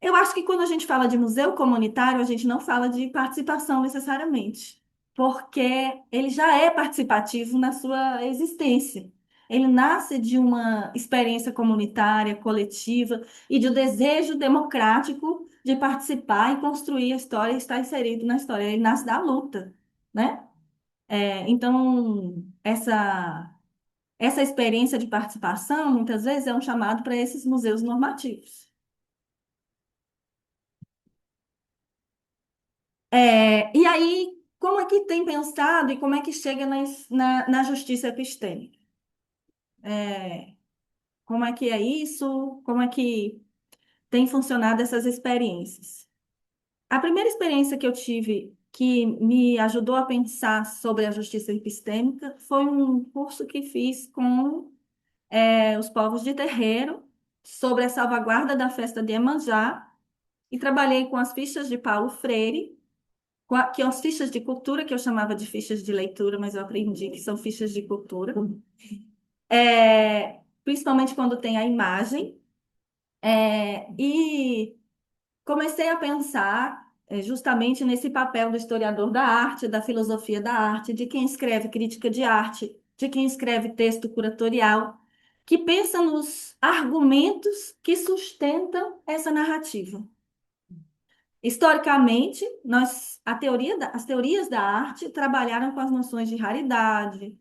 Eu acho que quando a gente fala de museu comunitário, a gente não fala de participação necessariamente, porque ele já é participativo na sua existência. Ele nasce de uma experiência comunitária, coletiva e de um desejo democrático de participar e construir a história e estar inserido na história. Ele nasce da luta, né? Então, essa experiência de participação, muitas vezes, é um chamado para esses museus normativos. E aí, como é que tem pensado e como é que chega na justiça epistêmica? É, como é que é isso? Como é que tem funcionado essas experiências? A primeira experiência que eu tive que me ajudou a pensar sobre a justiça epistêmica foi um curso que fiz com os povos de terreiro sobre a salvaguarda da festa de Iemanjá e trabalhei com as fichas de Paulo Freire, que são as fichas de cultura, que eu chamava de fichas de leitura, mas eu aprendi que são fichas de cultura. Principalmente quando tem a imagem. E comecei a pensar justamente nesse papel do historiador da arte, da filosofia da arte, de quem escreve crítica de arte, de quem escreve texto curatorial, que pensa nos argumentos que sustentam essa narrativa. Historicamente, as teorias da arte trabalharam com as noções de raridade,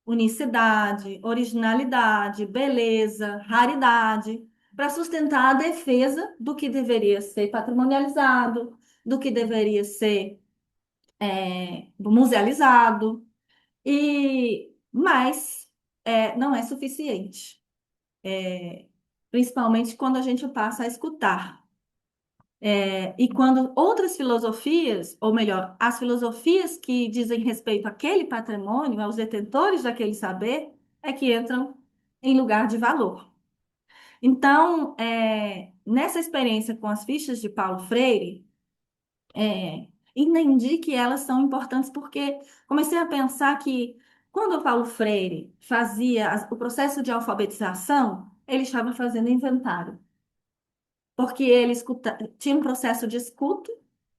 unicidade, originalidade, beleza, raridade, para sustentar a defesa do que deveria ser patrimonializado, do que deveria ser musealizado, mas não é suficiente, principalmente quando a gente passa a escutar. E quando outras filosofias, ou melhor, as filosofias que dizem respeito àquele patrimônio, aos detentores daquele saber, é que entram em lugar de valor. Então, nessa experiência com as fichas de Paulo Freire, entendi que elas são importantes porque comecei a pensar que quando o Paulo Freire fazia o processo de alfabetização, ele estava fazendo inventário porque ele tinha um processo de escuta,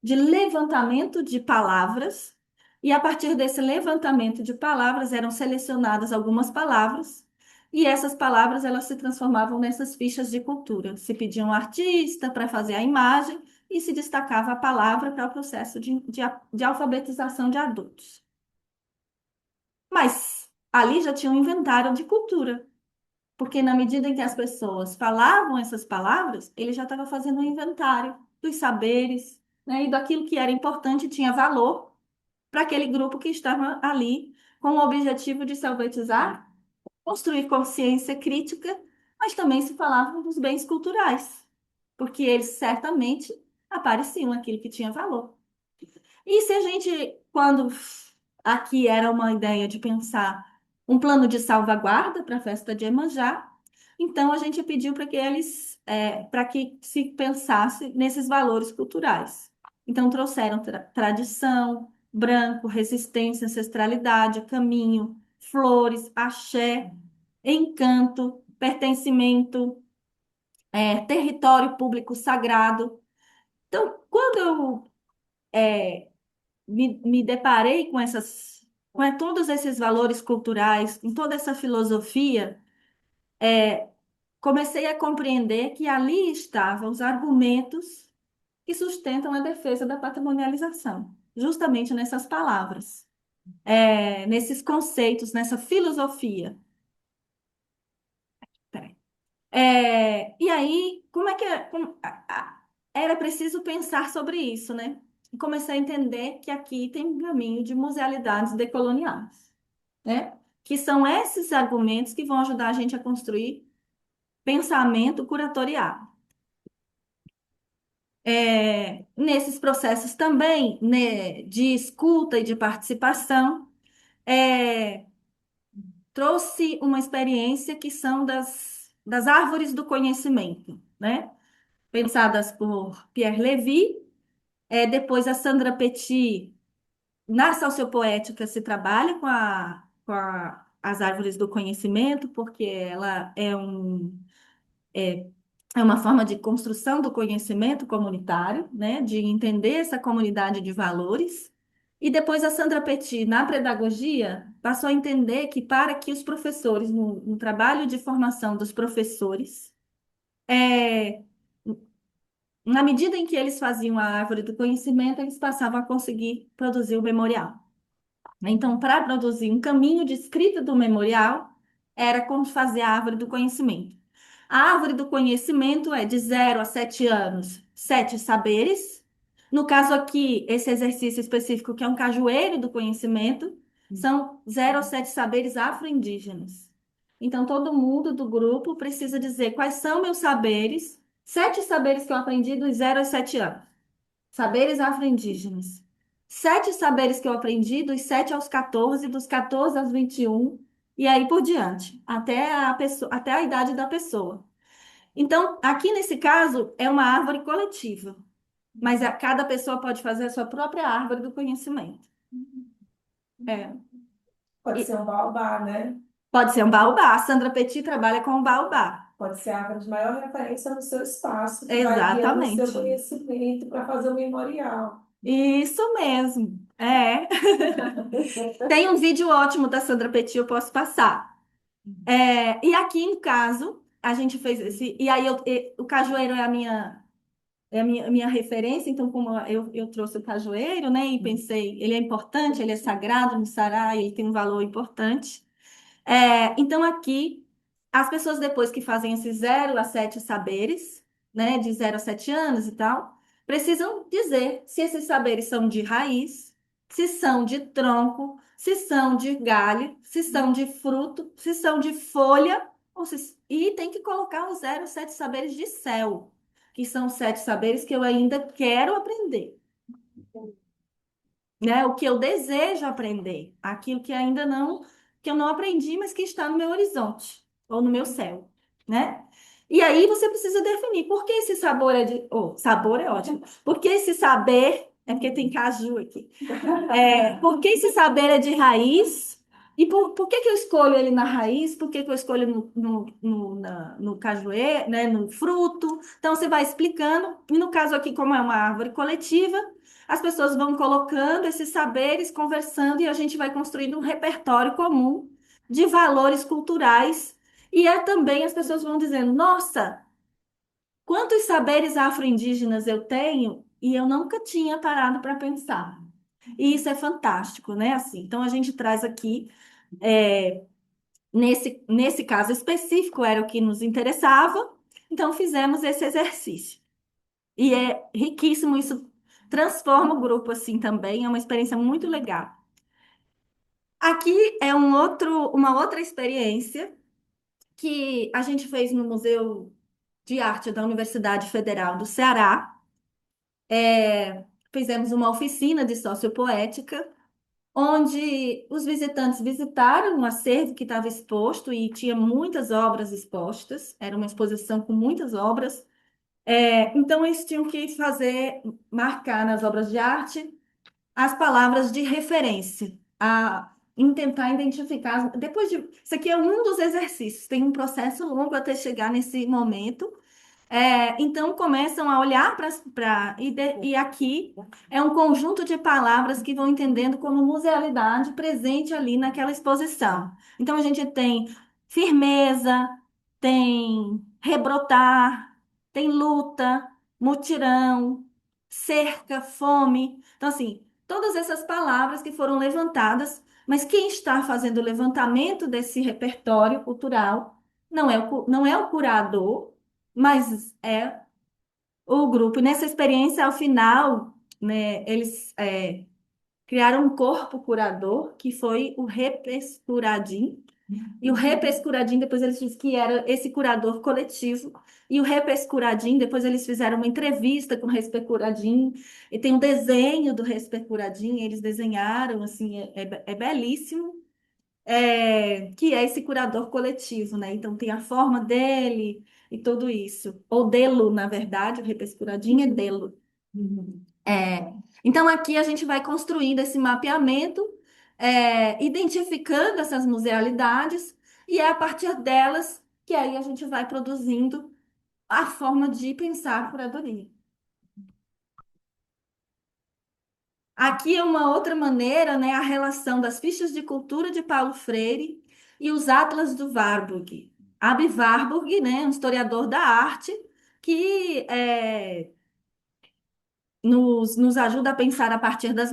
de levantamento de palavras, e a partir desse levantamento de palavras eram selecionadas algumas palavras, e essas palavras elas se transformavam nessas fichas de cultura. Se pedia um artista para fazer a imagem e se destacava a palavra para o processo de alfabetização de adultos. Mas ali já tinha um inventário de cultura. Porque na medida em que as pessoas falavam essas palavras, ele já estava fazendo um inventário dos saberes, né, e daquilo que era importante e tinha valor para aquele grupo que estava ali com o objetivo de se alfabetizar, construir consciência crítica mas também se falava dos bens culturais, porque eles certamente apareciam aquilo que tinha valor. E se a gente, quando aqui era uma ideia de pensar um plano de salvaguarda para a festa de Iemanjá, então a gente pediu para que eles, para que se pensasse nesses valores culturais. Então trouxeram tradição, branco, resistência, ancestralidade, caminho, flores, axé, encanto, pertencimento, território público sagrado. Então, quando eu me deparei com todos esses valores culturais, com toda essa filosofia, comecei a compreender que ali estavam os argumentos que sustentam a defesa da patrimonialização, justamente nessas palavras, nesses conceitos, nessa filosofia. Peraí. E aí, como é que era preciso pensar sobre isso, né? E comecei a entender que aqui tem um caminho de musealidades decoloniais, né? Que são esses argumentos que vão ajudar a gente a construir pensamento curatorial. Nesses processos também, né, de escuta e de participação, é, trouxe uma experiência que são das árvores do conhecimento, né? Pensadas por Pierre Levy, depois a Sandra Petit, na sociopoética, se trabalha as árvores do conhecimento, porque ela é uma forma de construção do conhecimento comunitário, né? De entender essa comunidade de valores. E depois a Sandra Petit, na pedagogia, passou a entender que para que os professores, no trabalho de formação dos professores, é, na medida em que eles faziam a árvore do conhecimento, eles passavam a conseguir produzir o memorial. Então, para produzir um caminho de escrita do memorial, era como fazer a árvore do conhecimento. A árvore do conhecimento é de 0 a 7 anos, 7 saberes. No caso aqui, esse exercício específico, que é um cajueiro do conhecimento, são 0 a 7 saberes afro-indígenas. Então, todo mundo do grupo precisa dizer quais são meus saberes, 7 saberes que eu aprendi dos 0 aos 7 anos. Saberes afro-indígenas. 7 saberes que eu aprendi dos 7 aos 14, dos 14 aos 21, e aí por diante, até a idade da pessoa. Então, aqui nesse caso, é uma árvore coletiva, mas cada pessoa pode fazer a sua própria árvore do conhecimento. É. Pode ser um baobá, né? Pode ser um baobá. A Sandra Petit trabalha com o baobá. Pode ser a árvore de maior referência no seu espaço, que vai guiando o Exatamente. seu conhecimento para fazer o memorial. Isso mesmo. Tem um vídeo ótimo da Sandra Petit, eu posso passar. E aqui, no caso, a gente fez esse. E aí, o cajueiro é a minha referência, então, como eu trouxe o cajueiro, né, e pensei, ele é importante, ele é sagrado no Sará, ele tem um valor importante. Então, aqui, as pessoas depois que fazem esses 0 a 7 saberes, né, de 0 a 7 anos e tal, precisam dizer se esses saberes são de raiz, se são de tronco, se são de galho, se são de fruto, se são de folha, e tem que colocar os 0 a 7 saberes de céu, que são 7 saberes que eu ainda quero aprender, né? O que eu desejo aprender, aquilo que eu não aprendi, mas que está no meu horizonte ou no meu céu, né? E aí você precisa definir por que esse sabor sabor é ótimo. Por que esse saber é porque tem caju aqui. Por que esse saber é de raiz? E por que eu escolho ele na raiz? Por que eu escolho no cajueiro, né, no fruto? Então, você vai explicando. E no caso aqui, como é uma árvore coletiva, as pessoas vão colocando esses saberes, conversando, e a gente vai construindo um repertório comum de valores culturais. E também as pessoas vão dizendo: nossa, quantos saberes afro-indígenas eu tenho e eu nunca tinha parado para pensar. E isso é fantástico, né? Assim, então a gente traz aqui, nesse caso específico, era o que nos interessava, então fizemos esse exercício. E é riquíssimo, isso transforma o grupo assim também, é uma experiência muito legal. Aqui é uma outra experiência que a gente fez no Museu de Arte da Universidade Federal do Ceará. Fizemos uma oficina de sociopoética, onde os visitantes visitaram um acervo que estava exposto e tinha muitas obras expostas, era uma exposição com muitas obras. Então, eles tinham que marcar nas obras de arte as palavras de referência, em tentar identificar. Isso aqui é um dos exercícios, tem um processo longo até chegar nesse momento. Então começam a olhar e aqui é um conjunto de palavras que vão entendendo como musealidade presente ali naquela exposição. Então a gente tem firmeza, tem rebrotar, tem luta, mutirão, cerca, fome. Então, assim, todas essas palavras que foram levantadas, mas quem está fazendo o levantamento desse repertório cultural não é o curador, mas é o grupo. E nessa experiência, ao final, né, eles criaram um corpo curador, que foi o Repescuradim. E o Repescuradim, depois eles disseram que era esse curador coletivo. E o Repescuradim, depois eles fizeram uma entrevista com o Repescuradim. E tem um desenho do Repescuradim, eles desenharam, assim, é belíssimo. Que é esse curador coletivo, né? Então tem a forma dele e tudo isso. Ou dele, na verdade, o repescuradinho é dele. É, então aqui a gente vai construindo esse mapeamento, identificando essas musealidades, e é a partir delas que aí a gente vai produzindo a forma de pensar a curadoria. Aqui é uma outra maneira, né, a relação das fichas de cultura de Paulo Freire e os atlas do Warburg. Aby Warburg, né, um historiador da arte, que nos ajuda a pensar a partir das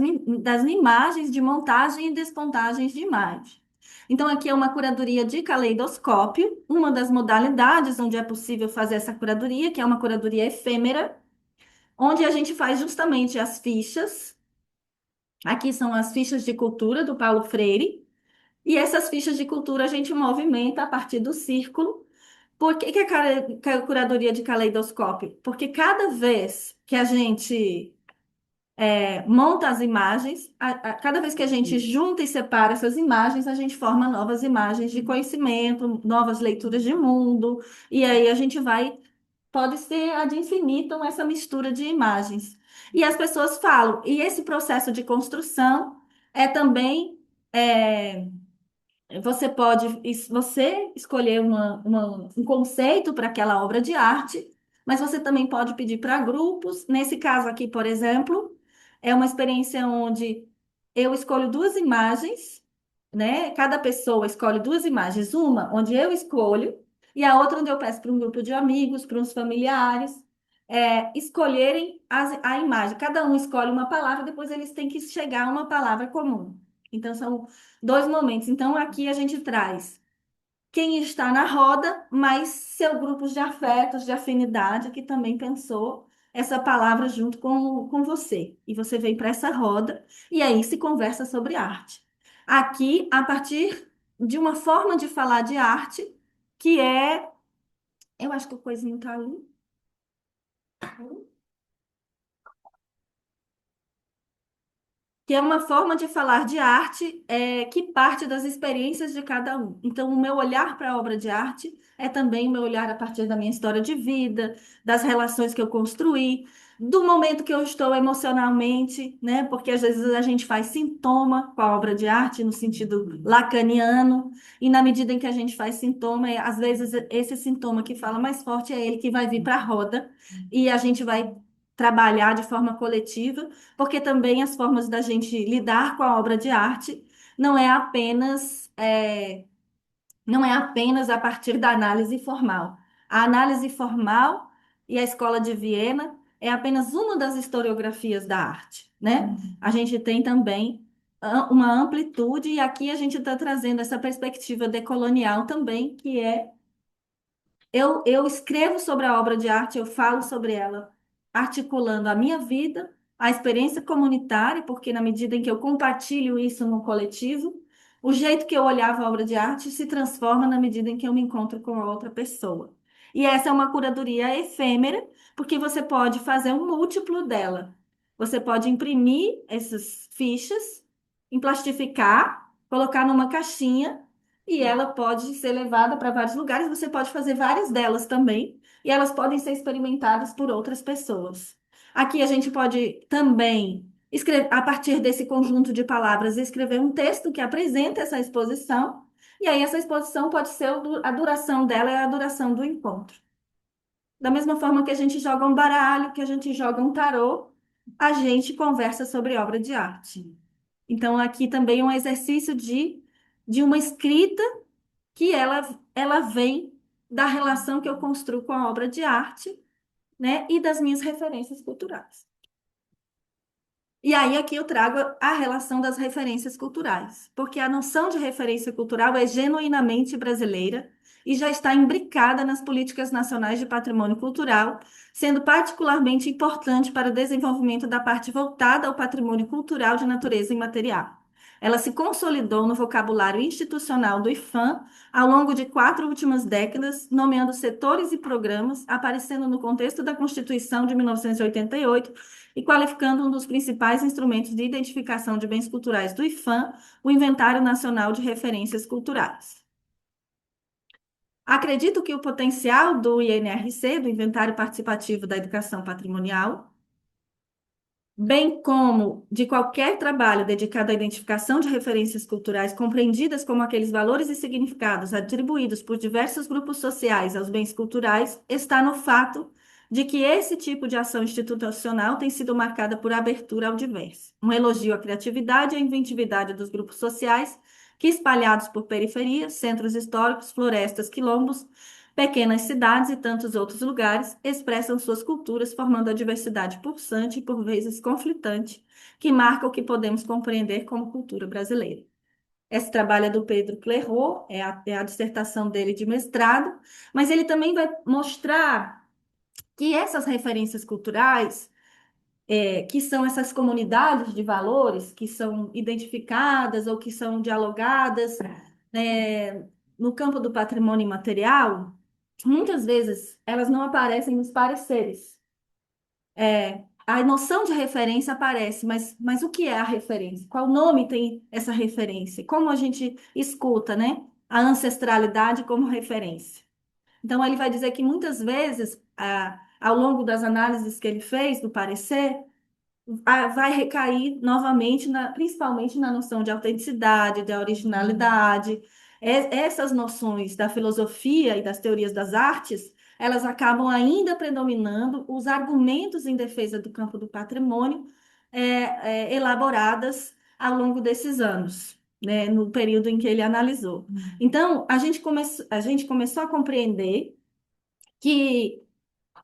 imagens de montagem e desmontagens de imagem. Então, aqui é uma curadoria de caleidoscópio, uma das modalidades onde é possível fazer essa curadoria, que é uma curadoria efêmera, onde a gente faz justamente as fichas. Aqui são as fichas de cultura do Paulo Freire. E essas fichas de cultura a gente movimenta a partir do círculo. Por que que que a curadoria de caleidoscópio? Porque cada vez que a gente monta as imagens, cada vez que a gente junta e separa essas imagens, a gente forma novas imagens de conhecimento, novas leituras de mundo. E aí a gente pode ser ad infinitum essa mistura de imagens. E as pessoas falam, e esse processo de construção é também, você escolher um conceito para aquela obra de arte, mas você também pode pedir para grupos. Nesse caso aqui, por exemplo, é uma experiência onde eu escolho duas imagens, né? Cada pessoa escolhe duas imagens, uma onde eu escolho e a outra onde eu peço para um grupo de amigos, para uns familiares, escolherem a imagem. Cada um escolhe uma palavra, depois eles têm que chegar a uma palavra comum. Então, são dois momentos. Então, aqui a gente traz quem está na roda, mas seu grupo de afetos, de afinidade, que também pensou essa palavra junto com você. E você vem para essa roda e aí se conversa sobre arte. Aqui, a partir de uma forma de falar de arte, que é. Eu acho que o coisinho está ali. Que é uma forma de falar de arte que parte das experiências de cada um. Então, o meu olhar para a obra de arte é também o meu olhar a partir da minha história de vida, das relações que eu construí, do momento que eu estou emocionalmente, né? Porque às vezes a gente faz sintoma com a obra de arte no sentido lacaniano, e na medida em que a gente faz sintoma, às vezes esse sintoma que fala mais forte é ele que vai vir para a roda, e a gente vai trabalhar de forma coletiva porque também as formas da gente lidar com a obra de arte não é apenas é, não é apenas a partir da análise formal. A análise formal e a Escola de Viena é apenas uma das historiografias da arte, né? A gente tem também uma amplitude e aqui a gente está trazendo essa perspectiva decolonial também, que é eu escrevo sobre a obra de arte, eu falo sobre ela, articulando a minha vida, a experiência comunitária, porque na medida em que eu compartilho isso no coletivo, O jeito que eu olhava a obra de arte se transforma na medida em que eu me encontro com a outra pessoa. E essa é uma curadoria efêmera, porque você pode fazer um múltiplo dela. Você pode imprimir essas fichas, emplastificar, colocar numa caixinha, e ela pode ser levada para vários lugares. Você pode fazer várias delas também, e elas podem ser experimentadas por outras pessoas. Aqui a gente pode também escrever, a partir desse conjunto de palavras, escrever um texto que apresenta essa exposição, e aí essa exposição pode ser a duração dela é a duração do encontro. Da mesma forma que a gente joga um baralho, que a gente joga um tarô, a gente conversa sobre obra de arte. Então, aqui também é um exercício de uma escrita que ela vem da relação que eu construo com a obra de arte, né, e das minhas referências culturais. E aí aqui eu trago a relação das referências culturais, porque a noção de referência cultural é genuinamente brasileira e já está imbricada nas políticas nacionais de patrimônio cultural, sendo particularmente importante para o desenvolvimento da parte voltada ao patrimônio cultural de natureza imaterial. Ela se consolidou no vocabulário institucional do IFAM ao longo de 4 últimas décadas, nomeando setores e programas, aparecendo no contexto da Constituição de 1988 e qualificando um dos principais instrumentos de identificação de bens culturais do IFAM, o Inventário Nacional de Referências Culturais. Acredito que o potencial do INRC, do Inventário Participativo da Educação Patrimonial, bem como de qualquer trabalho dedicado à identificação de referências culturais compreendidas como aqueles valores e significados atribuídos por diversos grupos sociais aos bens culturais, está no fato de que esse tipo de ação institucional tem sido marcada por abertura ao diverso. Um elogio à criatividade e à inventividade dos grupos sociais que, espalhados por periferias, centros históricos, florestas, quilombos, pequenas cidades e tantos outros lugares expressam suas culturas, formando a diversidade pulsante e, por vezes, conflitante, que marca o que podemos compreender como cultura brasileira. Esse trabalho é do Pedro Clairaut, é a dissertação dele de mestrado, mas ele também vai mostrar que essas referências culturais, que são essas comunidades de valores que são identificadas ou que são dialogadas, no campo do patrimônio imaterial, muitas vezes elas não aparecem nos pareceres. A noção de referência aparece, mas o que é a referência? Qual nome tem essa referência? Como a gente escuta, né? A ancestralidade como referência. Então, ele vai dizer que muitas vezes, ao longo das análises que ele fez do parecer, vai recair novamente, principalmente na noção de autenticidade, de originalidade. Essas noções da filosofia e das teorias das artes, elas acabam ainda predominando os argumentos em defesa do campo do patrimônio, elaboradas ao longo desses anos, né, no período em que ele analisou. Então, a gente começou a compreender que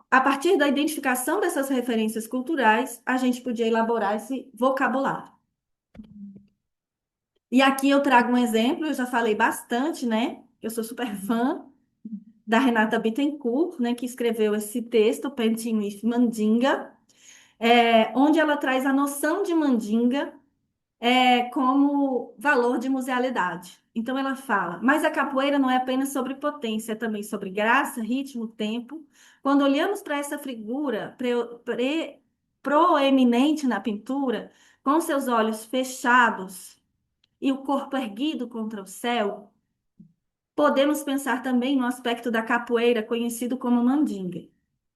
a partir da identificação dessas referências culturais, a gente podia elaborar esse vocabulário. E aqui eu trago um exemplo, eu já falei bastante, né? Eu sou super fã da Renata Bittencourt, né, que escreveu esse texto, Painting with Mandinga, onde ela traz a noção de mandinga como valor de musealidade. Então ela fala, mas a capoeira não é apenas sobre potência, é também sobre graça, ritmo, tempo. Quando olhamos para essa figura proeminente na pintura, com seus olhos fechados e o corpo erguido contra o céu, podemos pensar também no aspecto da capoeira conhecido como mandinga.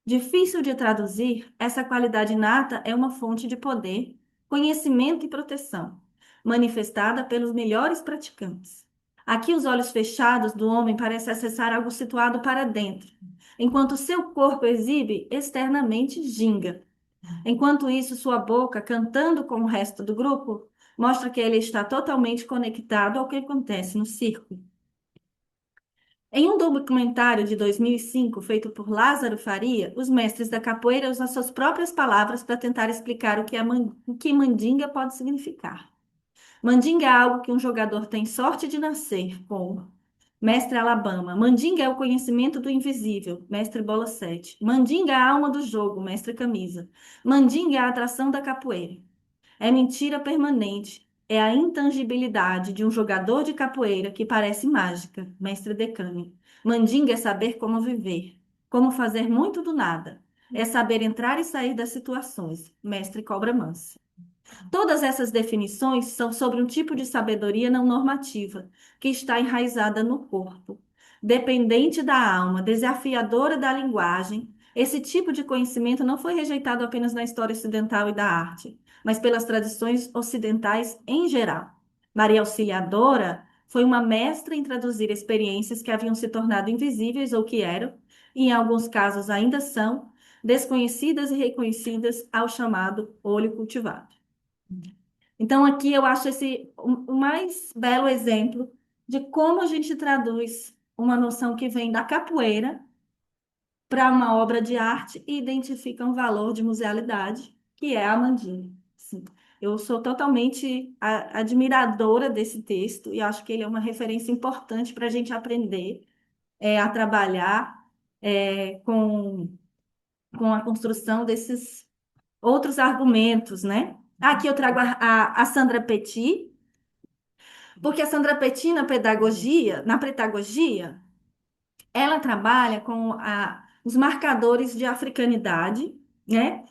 Difícil de traduzir, essa qualidade inata é uma fonte de poder, conhecimento e proteção, manifestada pelos melhores praticantes. Aqui, os olhos fechados do homem parecem acessar algo situado para dentro, enquanto seu corpo exibe externamente ginga. Enquanto isso, sua boca, cantando com o resto do grupo, mostra que ele está totalmente conectado ao que acontece no circo. Em um documentário de 2005, feito por Lázaro Faria, os mestres da capoeira usam suas próprias palavras para tentar explicar o que mandinga pode significar. Mandinga é algo que um jogador tem sorte de nascer, com Mestre Alabama. Mandinga é o conhecimento do invisível, Mestre Bola 7. Mandinga é a alma do jogo, Mestre Camisa. Mandinga é a atração da capoeira. É mentira permanente. é a intangibilidade de um jogador de capoeira que parece mágica, mestre Decânia. Mandinga é saber como viver, como fazer muito do nada. É saber entrar e sair das situações, mestre Cobra Mansa. Todas essas definições são sobre um tipo de sabedoria não normativa, que está enraizada no corpo. Dependente da alma, desafiadora da linguagem, esse tipo de conhecimento não foi rejeitado apenas na história ocidental e da arte, mas pelas tradições ocidentais em geral. Maria Auxiliadora foi uma mestra em traduzir experiências que haviam se tornado invisíveis ou que eram, e em alguns casos ainda são, desconhecidas e reconhecidas ao chamado olho cultivado. Então, aqui eu acho esse o mais belo exemplo de como a gente traduz uma noção que vem da capoeira para uma obra de arte e identifica um valor de musealidade, que é a mandinga. Sim. Eu sou totalmente admiradora desse texto e acho que ele é uma referência importante para a gente aprender a trabalhar com a construção desses outros argumentos, né? Aqui eu trago a Sandra Petit, porque a Sandra Petit na pedagogia, ela trabalha com os marcadores de africanidade, né?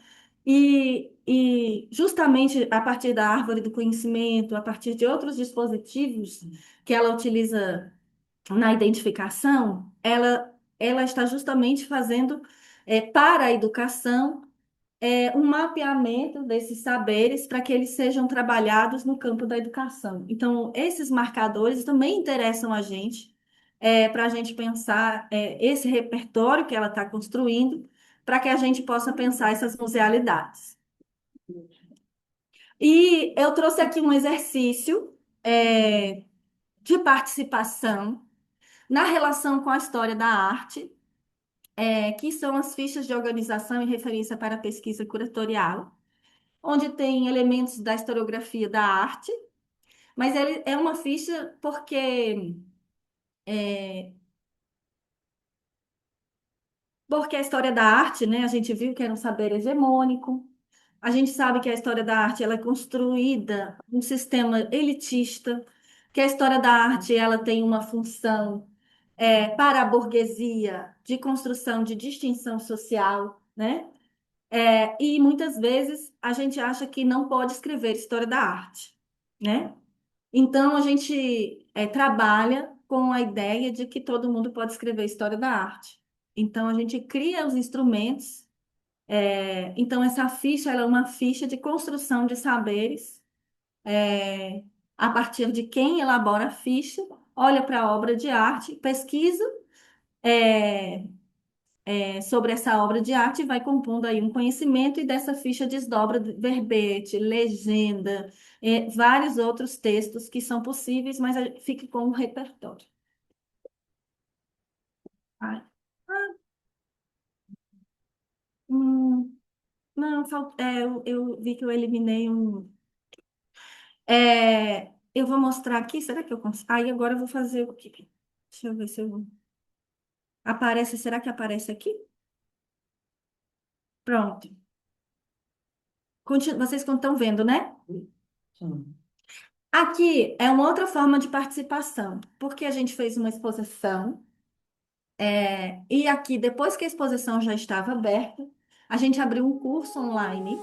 E justamente a partir da árvore do conhecimento, a partir de outros dispositivos que ela utiliza na identificação, ela está justamente fazendo para a educação um mapeamento desses saberes para que eles sejam trabalhados no campo da educação. Então, esses marcadores também interessam a gente, para a gente pensar esse repertório que ela está construindo, para que a gente possa pensar essas musealidades. E eu trouxe aqui um exercício de participação na relação com a história da arte, que são as fichas de organização e referência para pesquisa curatorial, onde tem elementos da historiografia da arte, mas ele é uma ficha é, porque a história da arte, né, a gente viu que era um saber hegemônico. A gente sabe que a história da arte ela é construída num sistema elitista, que a história da arte ela tem uma função para a burguesia de construção de distinção social, né? E muitas vezes a gente acha que não pode escrever história da arte, né? Então, a gente trabalha com a ideia de que todo mundo pode escrever história da arte. Então, a gente cria os instrumentos. Então, essa ficha ela é uma ficha de construção de saberes a partir de quem elabora a ficha, olha para a obra de arte, pesquisa é, sobre essa obra de arte e vai compondo aí um conhecimento e dessa ficha desdobra verbete, legenda, vários outros textos que são possíveis, mas fique com um repertório. Ai. Ah, não, eu vi que eu eliminei um. Eu vou mostrar aqui, será que eu consigo? Aí agora eu vou fazer o quê? Deixa eu ver se eu. Aparece, será que aparece aqui? Pronto. Vocês estão vendo, né? Sim. Aqui é uma outra forma de participação, porque a gente fez uma exposição, e aqui, depois que a exposição já estava aberta, a gente abriu um curso online.